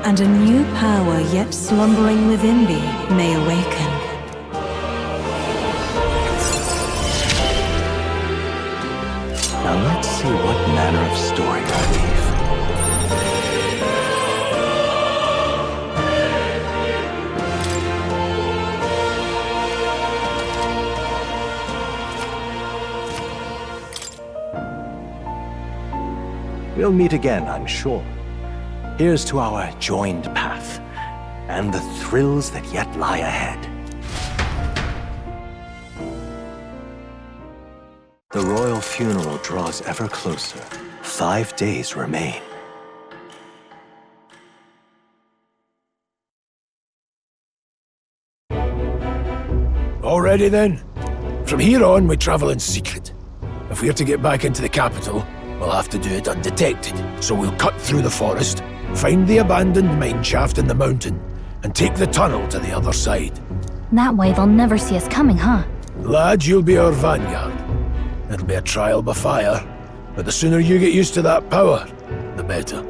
and a new power yet slumbering within thee may awaken. Now let's see what manner of story I weave. We'll meet again, I'm sure. Here's to our joined path, and the thrills that yet lie ahead. The royal funeral draws ever closer. 5 days remain. Already then? From here on, we travel in secret. If we're to get back into the capital, we'll have to do it undetected. So we'll cut through the forest, find the abandoned mine shaft in the mountain, and take the tunnel to the other side. That way they'll never see us coming, huh? Lad, you'll be our vanguard. It'll be a trial by fire, but the sooner you get used to that power, the better.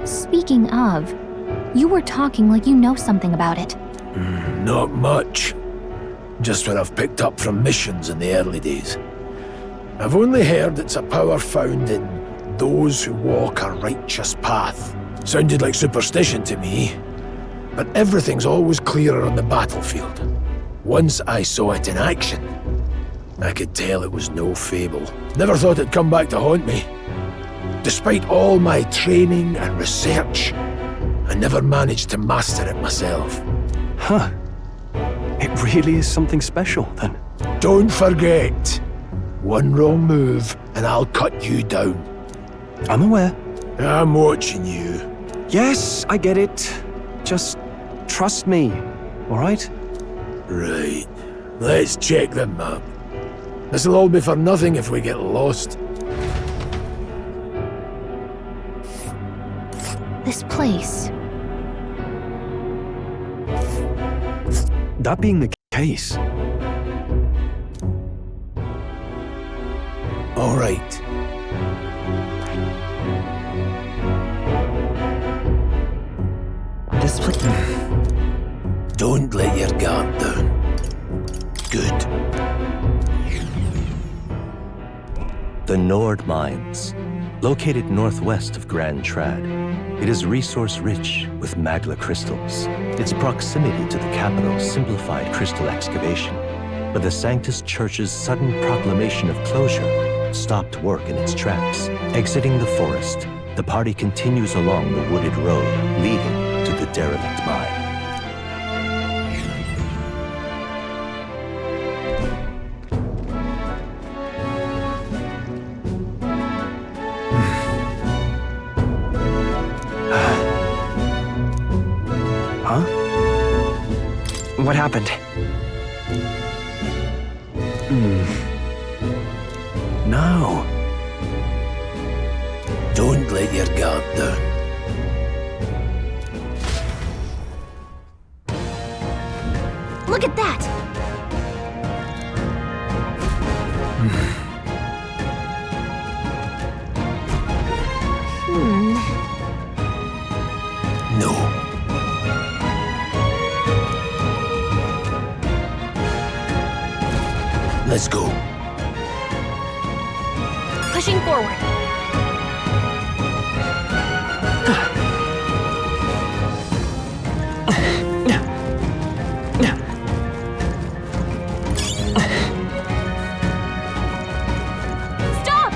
Speaking of, you were talking like you know something about it. Not much. Just what I've picked up from missions in the early days. I've only heard it's a power found in those who walk a righteous path. Sounded like superstition to me, but everything's always clearer on the battlefield. Once I saw it in action, I could tell it was no fable. Never thought it'd come back to haunt me. Despite all my training and research, I never managed to master it myself. Huh. It really is something special, then. Don't forget. One wrong move, and I'll cut you down. I'm aware. I'm watching you. Yes, I get it. Just trust me, all right? Right. Let's check the map. This'll all be for nothing if we get lost. This place. That being the case. All right. This place. Don't let your guard down. Good. The Nord Mines, located northwest of Grand Trad. It is resource-rich with magla crystals. Its proximity to the capital simplified crystal excavation, but the Sanctus Church's sudden proclamation of closure stopped work in its tracks. Exiting the forest, The party continues along the wooded road leading to the derelict mine. Huh? What happened? No. Don't let your guard down. Look at that! No. Let's go. Pushing forward. Stop!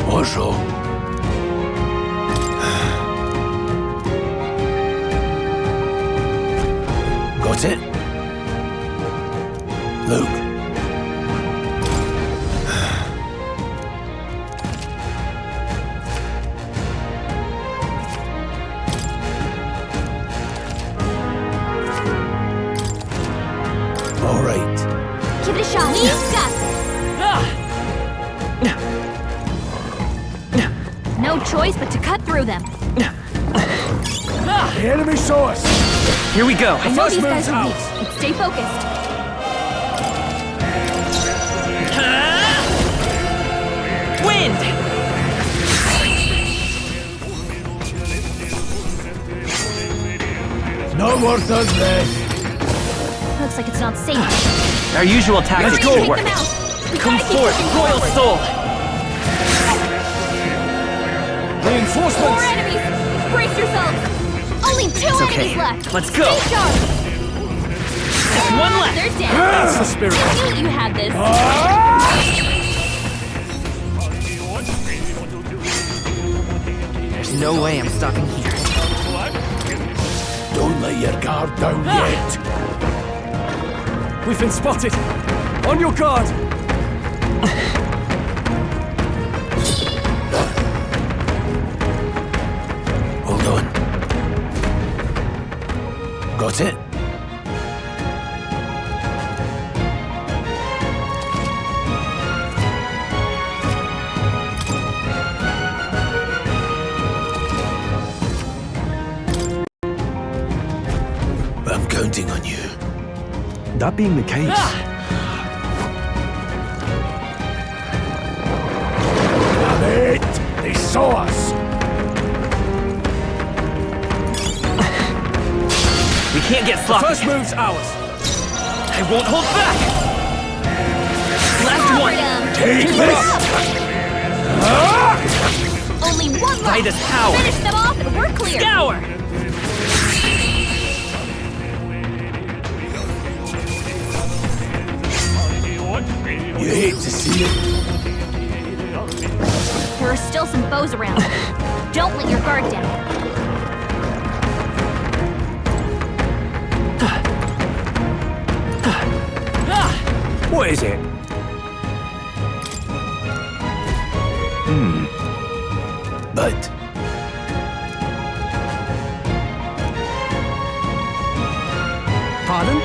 Also. Got it? Luke. All right. Give it a shot. We've got this. No choice but to cut through them. The enemy saw us. Here we go. I know these guys are weak, but stay focused. Wind! Not worth us, Red. Looks like it's not safe. Our usual tactics Hurry, should take work. them out. We Come gotta keep forth, pushing Royal forward. Soul! More enemies! Brace yourselves! Only two It's okay. enemies left! Let's go. Stay sharp! Just one left. They're dead! That's the spirit. I knew you had this! There's no way I'm stopping here. Don't let your guard down yet. We've been spotted! On your guard! Hold on. Got it? I'm counting on you. That being the case, Damn it! They saw us! We can't get the sloppy. first move's ours! I won't hold back! Last one! Take Keep this! up. Only one By left! this power. Finish them off and we're clear! Scour! You hate to see it. There are still some foes around. Don't let your guard down. What is it? But Pardon?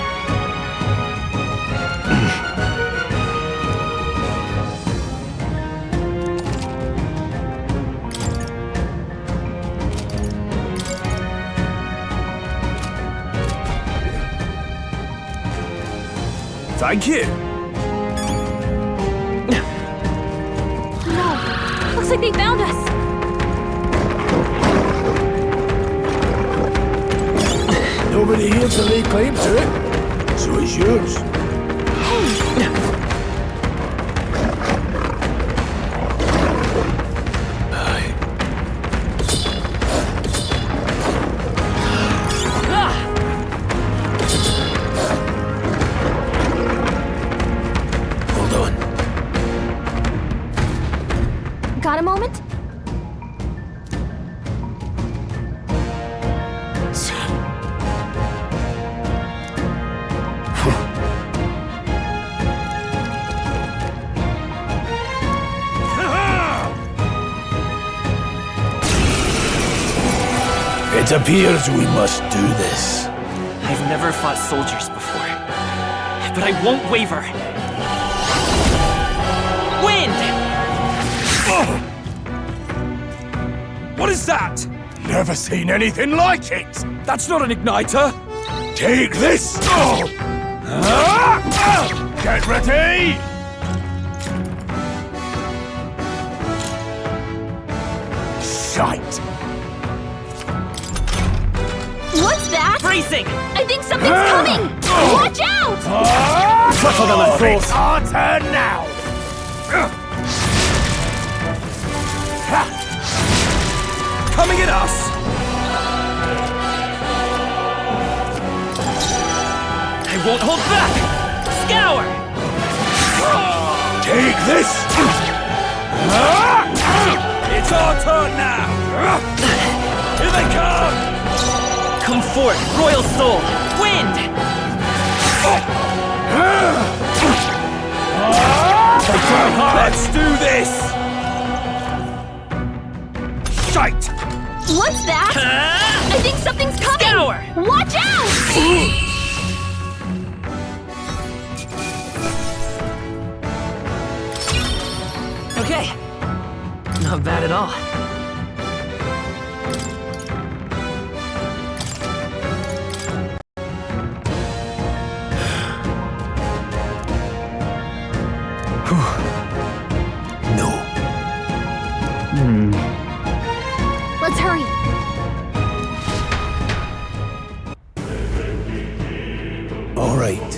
thank you. No! Looks like they found us! Nobody here to lay claim to it, so it's yours. It appears we must do this. I've never fought soldiers before, but I won't waver. Wind! What is that? Never seen anything like it! That's not an igniter! Take this! Get ready! Shite! What's that? Bracing! I think something's coming! Watch out! Tougher than I thought! It's our turn now! Coming at us! I won't hold back! Scour! Take this! It's our turn now! Here they come! Come forth, Royal Soul! Wind! Let's do this! Shite! What's that? I think something's coming! Scour! Watch out! Okay. Not bad at all. No. Let's hurry. All right.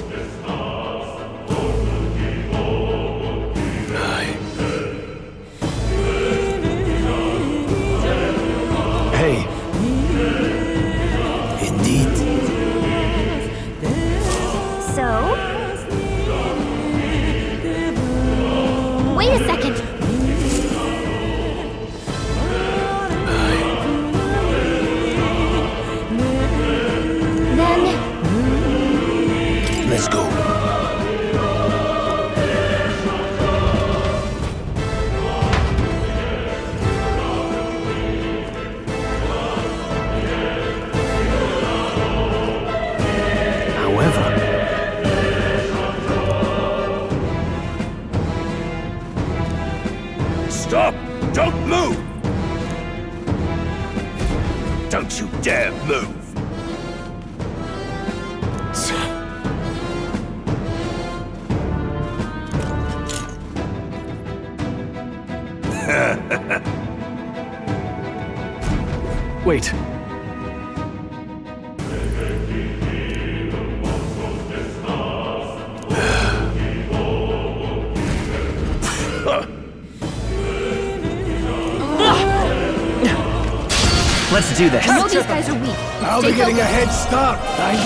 Hey. Indeed. So? Wait a second. Then... Let's go. Stop! Don't move! Don't you dare move! Wait. Let's do this. I know these guys are weak. I'll be getting a head start, thanks.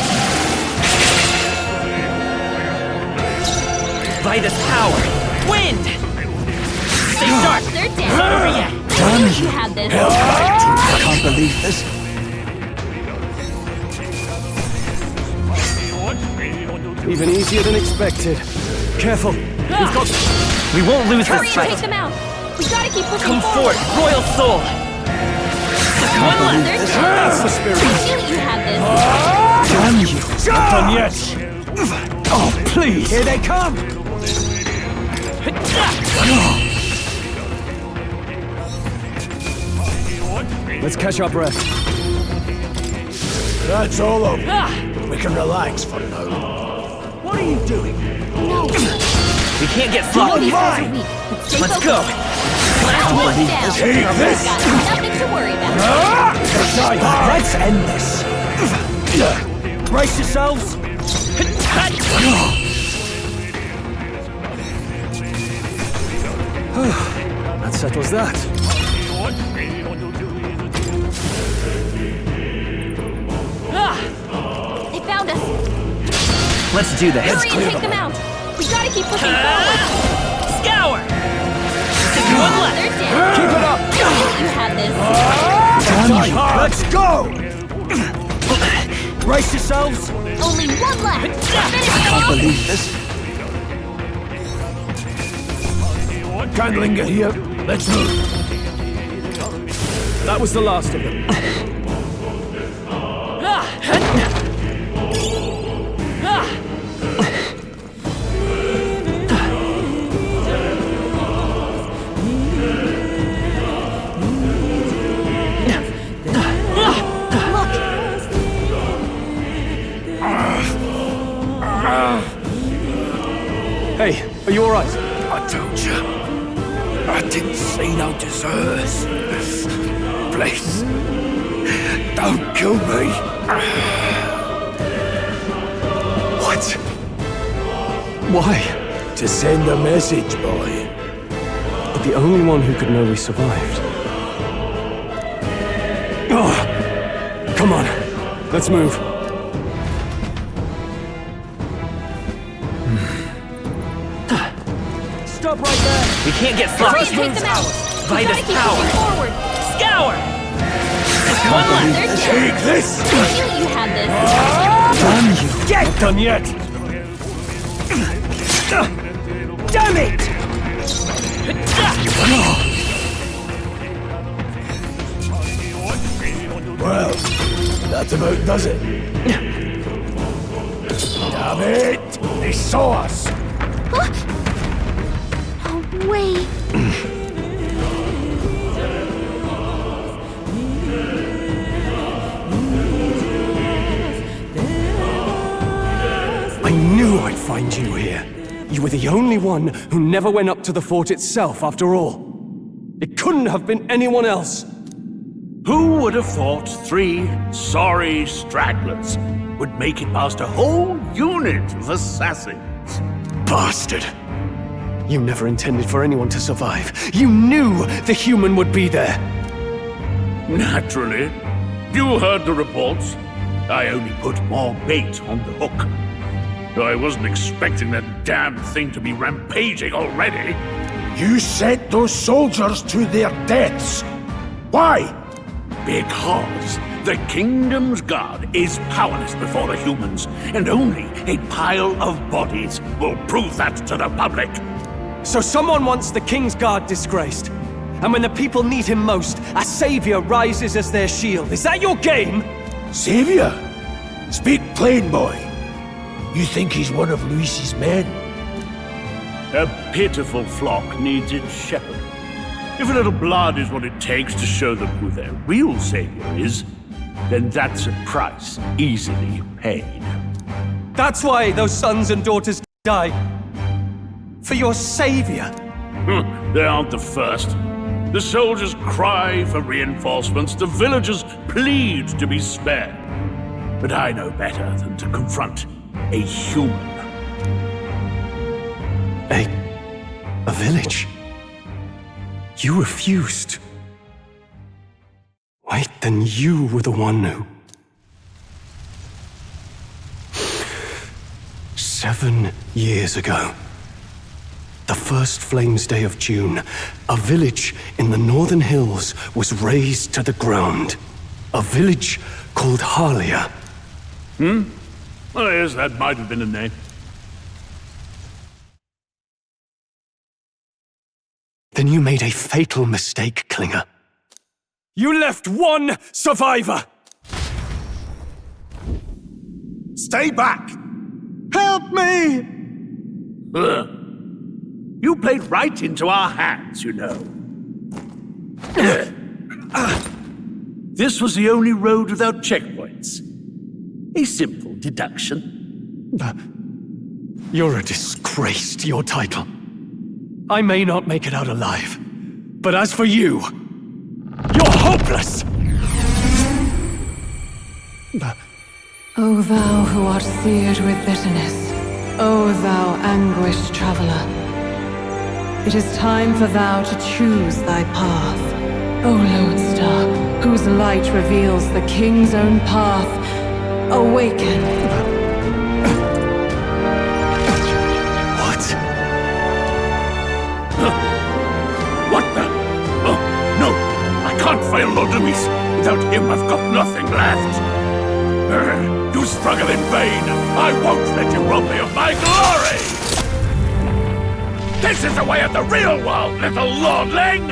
By this power. Wind! Stay sharp! They're dead. Not over yet. I knew you had this. I can't believe this. Even easier than expected. Careful. We've got... We won't lose Hurry this and fight. take them out. We gotta keep pushing Come forward. forth, Royal Soul! One left. They're dead. That's the spirit. I knew that you had this. Damn you! Not done yet! Oh, please! Here they come! Let's catch our breath. That's all over. We can relax for now. What are you doing? No. We can't get I know sloppy. these guys are weak. But stay Let's focused. go. Last one down. Take this! Got nothing to worry about. Let's end this. Brace yourselves. That settles that. They found us. Let's do this. Hurry and take them out. We gotta keep pushing forward. Scour! One left. They're dead. Keep it up! I knew you had this. Let's go! Brace yourselves. Only one left. Finish them Can't off. believe this. Can't linger here. Let's move. That was the last of them. didn't see no deserters. Please, don't kill me. What? Why? To send a message, boy. But the only one who could know we survived. Oh, come on, let's move. Stop right there! We can't get sloppy. Take them out! By We this gotta keep power. moving forward! Scour! Come on, there's Take this! I knew you had this! Damn you! Get done yet! Damn it! Well, that about does it. Damn it! They saw us! No way! I knew I'd find you here. You were the only one who never went up to the fort itself, after all. It couldn't have been anyone else. Who would have thought 3 sorry stragglers would make it past a whole unit of assassins? Bastard! You never intended for anyone to survive. You knew the human would be there. Naturally. You heard the reports. I only put more bait on the hook. I wasn't expecting that damn thing to be rampaging already. You sent those soldiers to their deaths. Why? Because the kingdom's guard is powerless before the humans, and only a pile of bodies will prove that to the public. So someone wants the King's Guard disgraced. And when the people need him most, a savior rises as their shield. Is that your game? Savior? Speak plain, boy. You think he's one of Luis's men? A pitiful flock needs its shepherd. If a little blood is what it takes to show them who their real savior is, then that's a price easily paid. That's why those sons and daughters die. For your savior. They aren't the first. The soldiers cry for reinforcements, the villagers plead to be spared. But I know better than to confront a human. A village? You refused. Wait, then you were the one who... 7 years ago, the first Flames Day of June, a village in the northern hills was razed to the ground. A village called Harlia. Well, yes, that might have been a name. Then you made a fatal mistake, Klinger. You left one survivor! Stay back! Help me! You played right into our hands, you know. This was the only road without checkpoints. A simple deduction. You're a disgrace to your title. I may not make it out alive, but as for you, you're hopeless! O thou who art seared with bitterness, O thou anguished traveler, it is time for thou to choose thy path. O lodestar, whose light reveals the king's own path, awaken. What? What the? Oh, no! I can't fail Lord Luis. Without him, I've got nothing left. You struggle in vain. I won't let you rob me of my glory! This is the way of the real world, little lordling!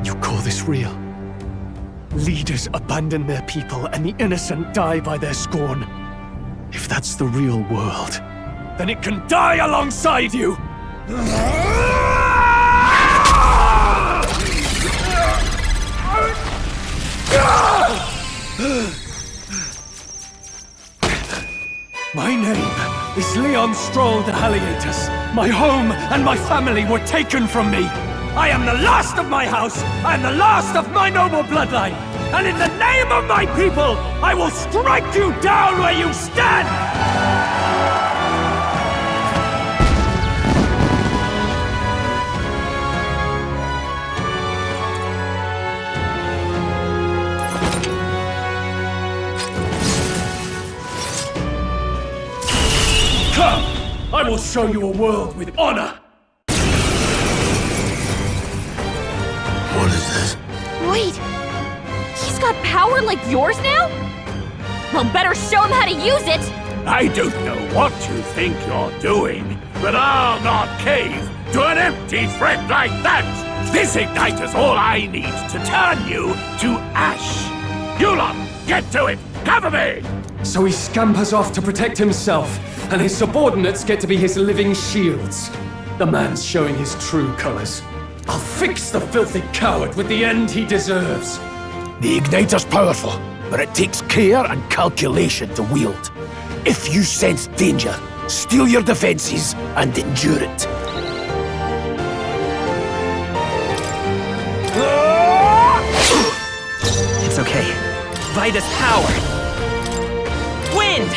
You call this real? Leaders abandon their people and the innocent die by their scorn. If that's the real world, then it can die alongside you! My name is Leon Leon Stroll de Haliatus. My home and my family were taken from me. I am the last of my house. I am the last of my noble bloodline. And in the name of my people, I will strike you down where you stand! Come! I will show you a world with honor! What is this? Wait! He's got power like yours now? Well, better show him how to use it! I don't know what you think you're doing, but I'll not cave to an empty threat like that! This igniter's all I need to turn you to ash! You lot, get to it! Cover me! So he scampers off to protect himself, and his subordinates get to be his living shields. The man's showing his true colors. I'll fix the filthy coward with the end he deserves. The igniter's powerful, but it takes care and calculation to wield. If you sense danger, steel your defenses and endure it. It's okay. Vitus power. Wind!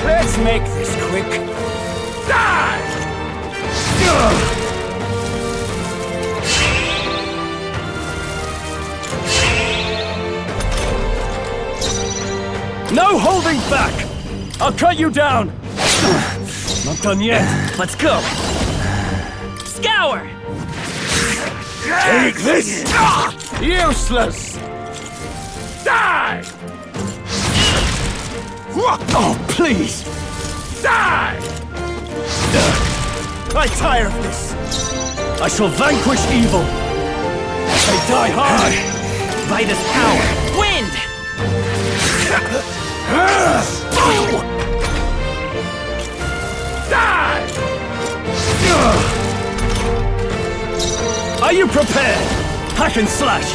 Let's make this quick. Die! No holding back! I'll cut you down! Not done yet. Let's go! Scour! Take this! Useless! Die! Oh, please! Die! I tire of this! I shall vanquish evil! I die hard! Vitus power! Wind! Die! Are you prepared? Hack and slash!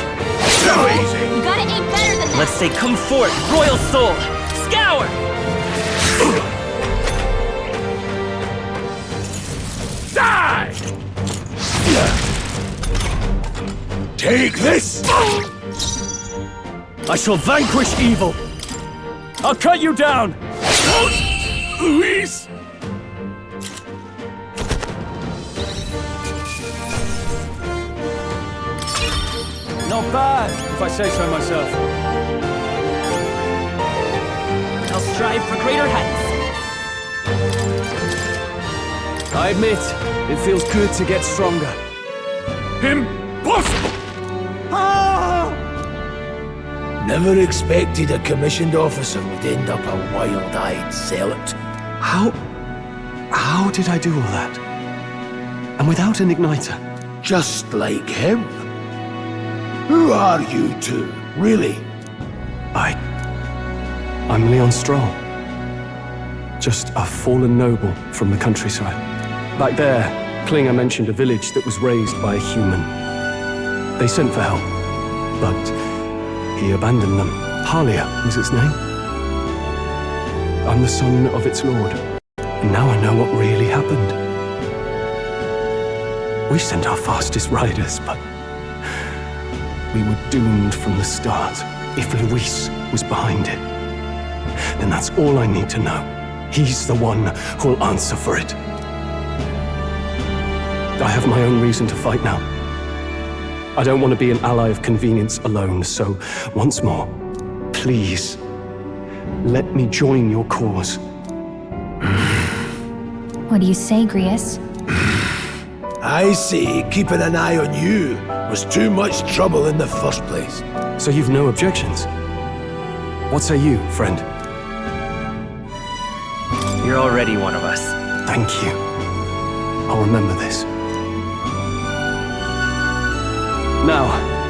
Too easy! You gotta aim better than that! Let's say come forth, Royal Soul! Scour! Die! Take this! I shall vanquish evil! I'll cut you down! Luis! Not bad, if I say so myself. I'll strive for greater heights. I admit, it feels good to get stronger. Impossible! Never expected a commissioned officer would end up a wild-eyed zealot. How did I do all that? And without an igniter? Just like him. Who are you two, really? I'm Leon Stroll. Just a fallen noble from the countryside. Back there, Klinger mentioned a village that was raised by a human. They sent for help, but he abandoned them. Halia was its name. I'm the son of its lord, and now I know what really happened. We sent our fastest riders, but we were doomed from the start. If Luis was behind it, then that's all I need to know. He's the one who'll answer for it. I have my own reason to fight now. I don't want to be an ally of convenience alone, so once more, please, let me join your cause. What do you say, Grius? I say keeping an eye on you was too much trouble in the first place. So you've no objections? What say you, friend? You're already one of us. Thank you. I'll remember this. Now,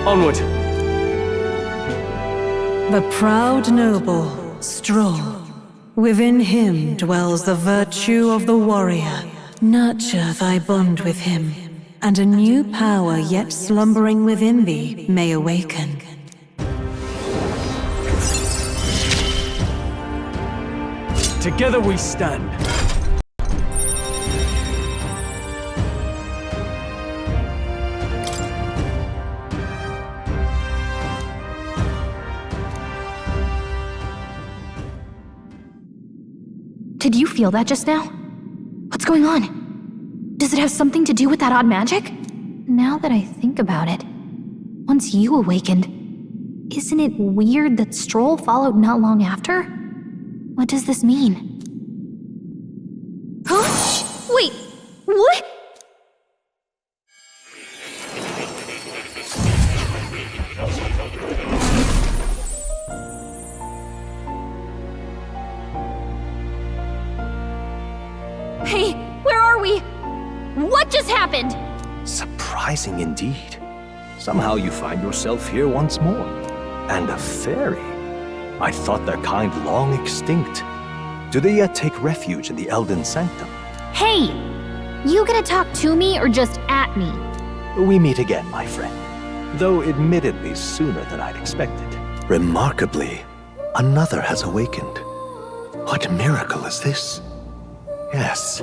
onward. The proud noble, Stroll. Within him dwells the virtue of the warrior. Nurture thy bond with him, and a new power yet slumbering within thee may awaken. Together we stand. Did you feel that just now? What's going on? Does it have something to do with that odd magic? Now that I think about it, once you awakened, isn't it weird that Stroll followed not long after? What does this mean? Huh? Wait, what? Hey, where are we? What just happened? Surprising indeed. Somehow you find yourself here once more. And a fairy. I thought their kind long extinct. Do they yet take refuge in the Elden Sanctum? Hey! You gonna talk to me or just at me? We meet again, my friend. Though admittedly sooner than I'd expected. Remarkably, another has awakened. What miracle is this? Yes,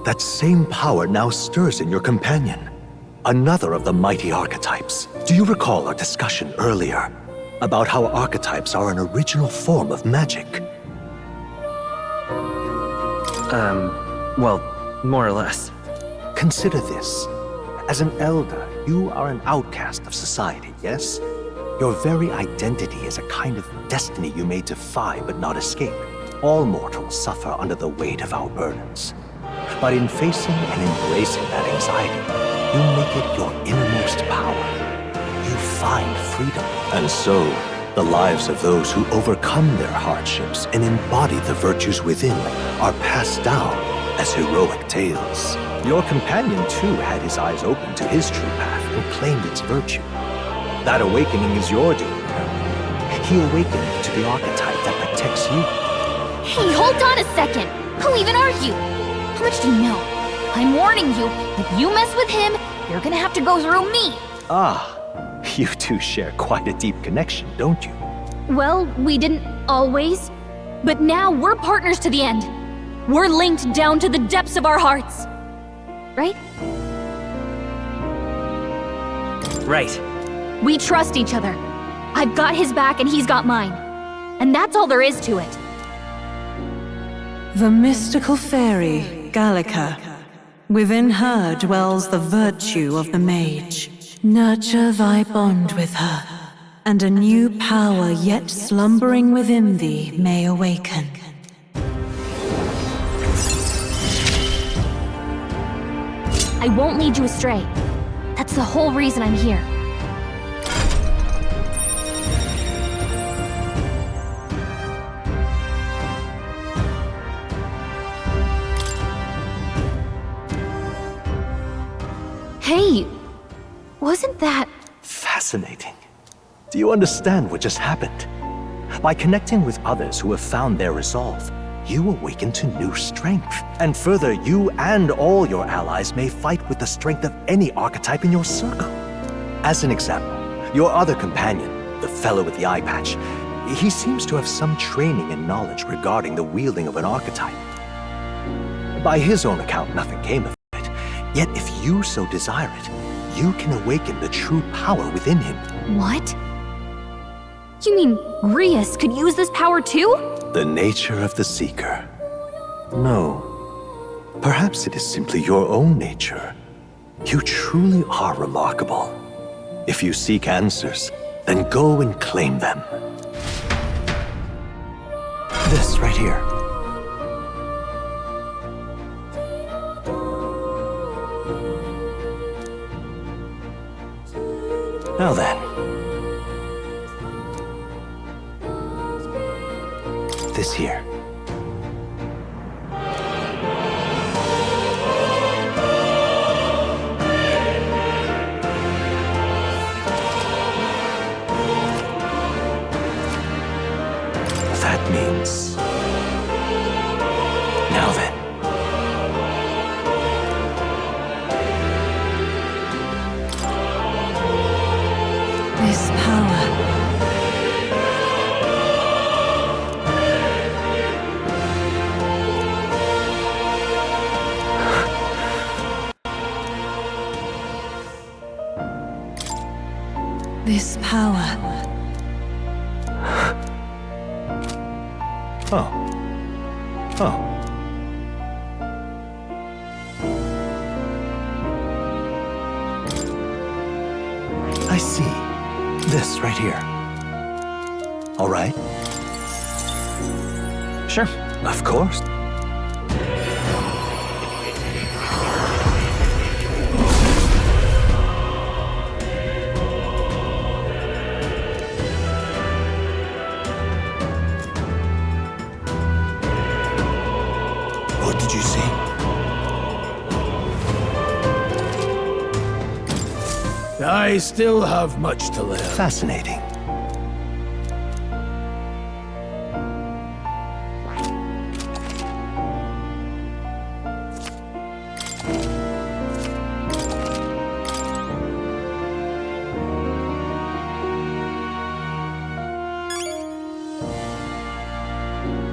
that same power now stirs in your companion. Another of the mighty archetypes. Do you recall our discussion earlier about how archetypes are an original form of magic? Well, more or less. Consider this. As an elder, you are an outcast of society, yes? Your very identity is a kind of destiny you may defy but not escape. All mortals suffer under the weight of our burdens. But in facing and embracing that anxiety, you make it your innermost power. You find freedom. And so, the lives of those who overcome their hardships and embody the virtues within are passed down as heroic tales. Your companion, too, had his eyes open to his true path and claimed its virtue. That awakening is your doing, remember? He awakened to the archetype that protects you. Hey, hold on a second! Who even are you? How much do you know? I'm warning you, if you mess with him, you're gonna have to go through me! Ah, you two share quite a deep connection, don't you? Well, we didn't always, but now we're partners to the end. We're linked down to the depths of our hearts. Right? Right. We trust each other. I've got his back and he's got mine. And that's all there is to it. The mystical fairy, Gallica. Within her dwells the virtue of the mage. Nurture thy bond with her, and a new power yet slumbering within thee may awaken. I won't lead you astray. That's the whole reason I'm here. Hey, wasn't that... Fascinating. Do you understand what just happened? By connecting with others who have found their resolve, you awaken to new strength. And further, you and all your allies may fight with the strength of any archetype in your circle. As an example, your other companion, the fellow with the eye patch, he seems to have some training and knowledge regarding the wielding of an archetype. By his own account, nothing came of it. Yet if you so desire it, you can awaken the true power within him. What? You mean Grius could use this power too? The nature of the Seeker. No. Perhaps it is simply your own nature. You truly are remarkable. If you seek answers, then go and claim them. This right here. Now then. This here. That means... Now then. This power. This power. Oh. Oh. I see. This right here. All right. Sure. Of course. What did you see? I still have much to learn. Fascinating.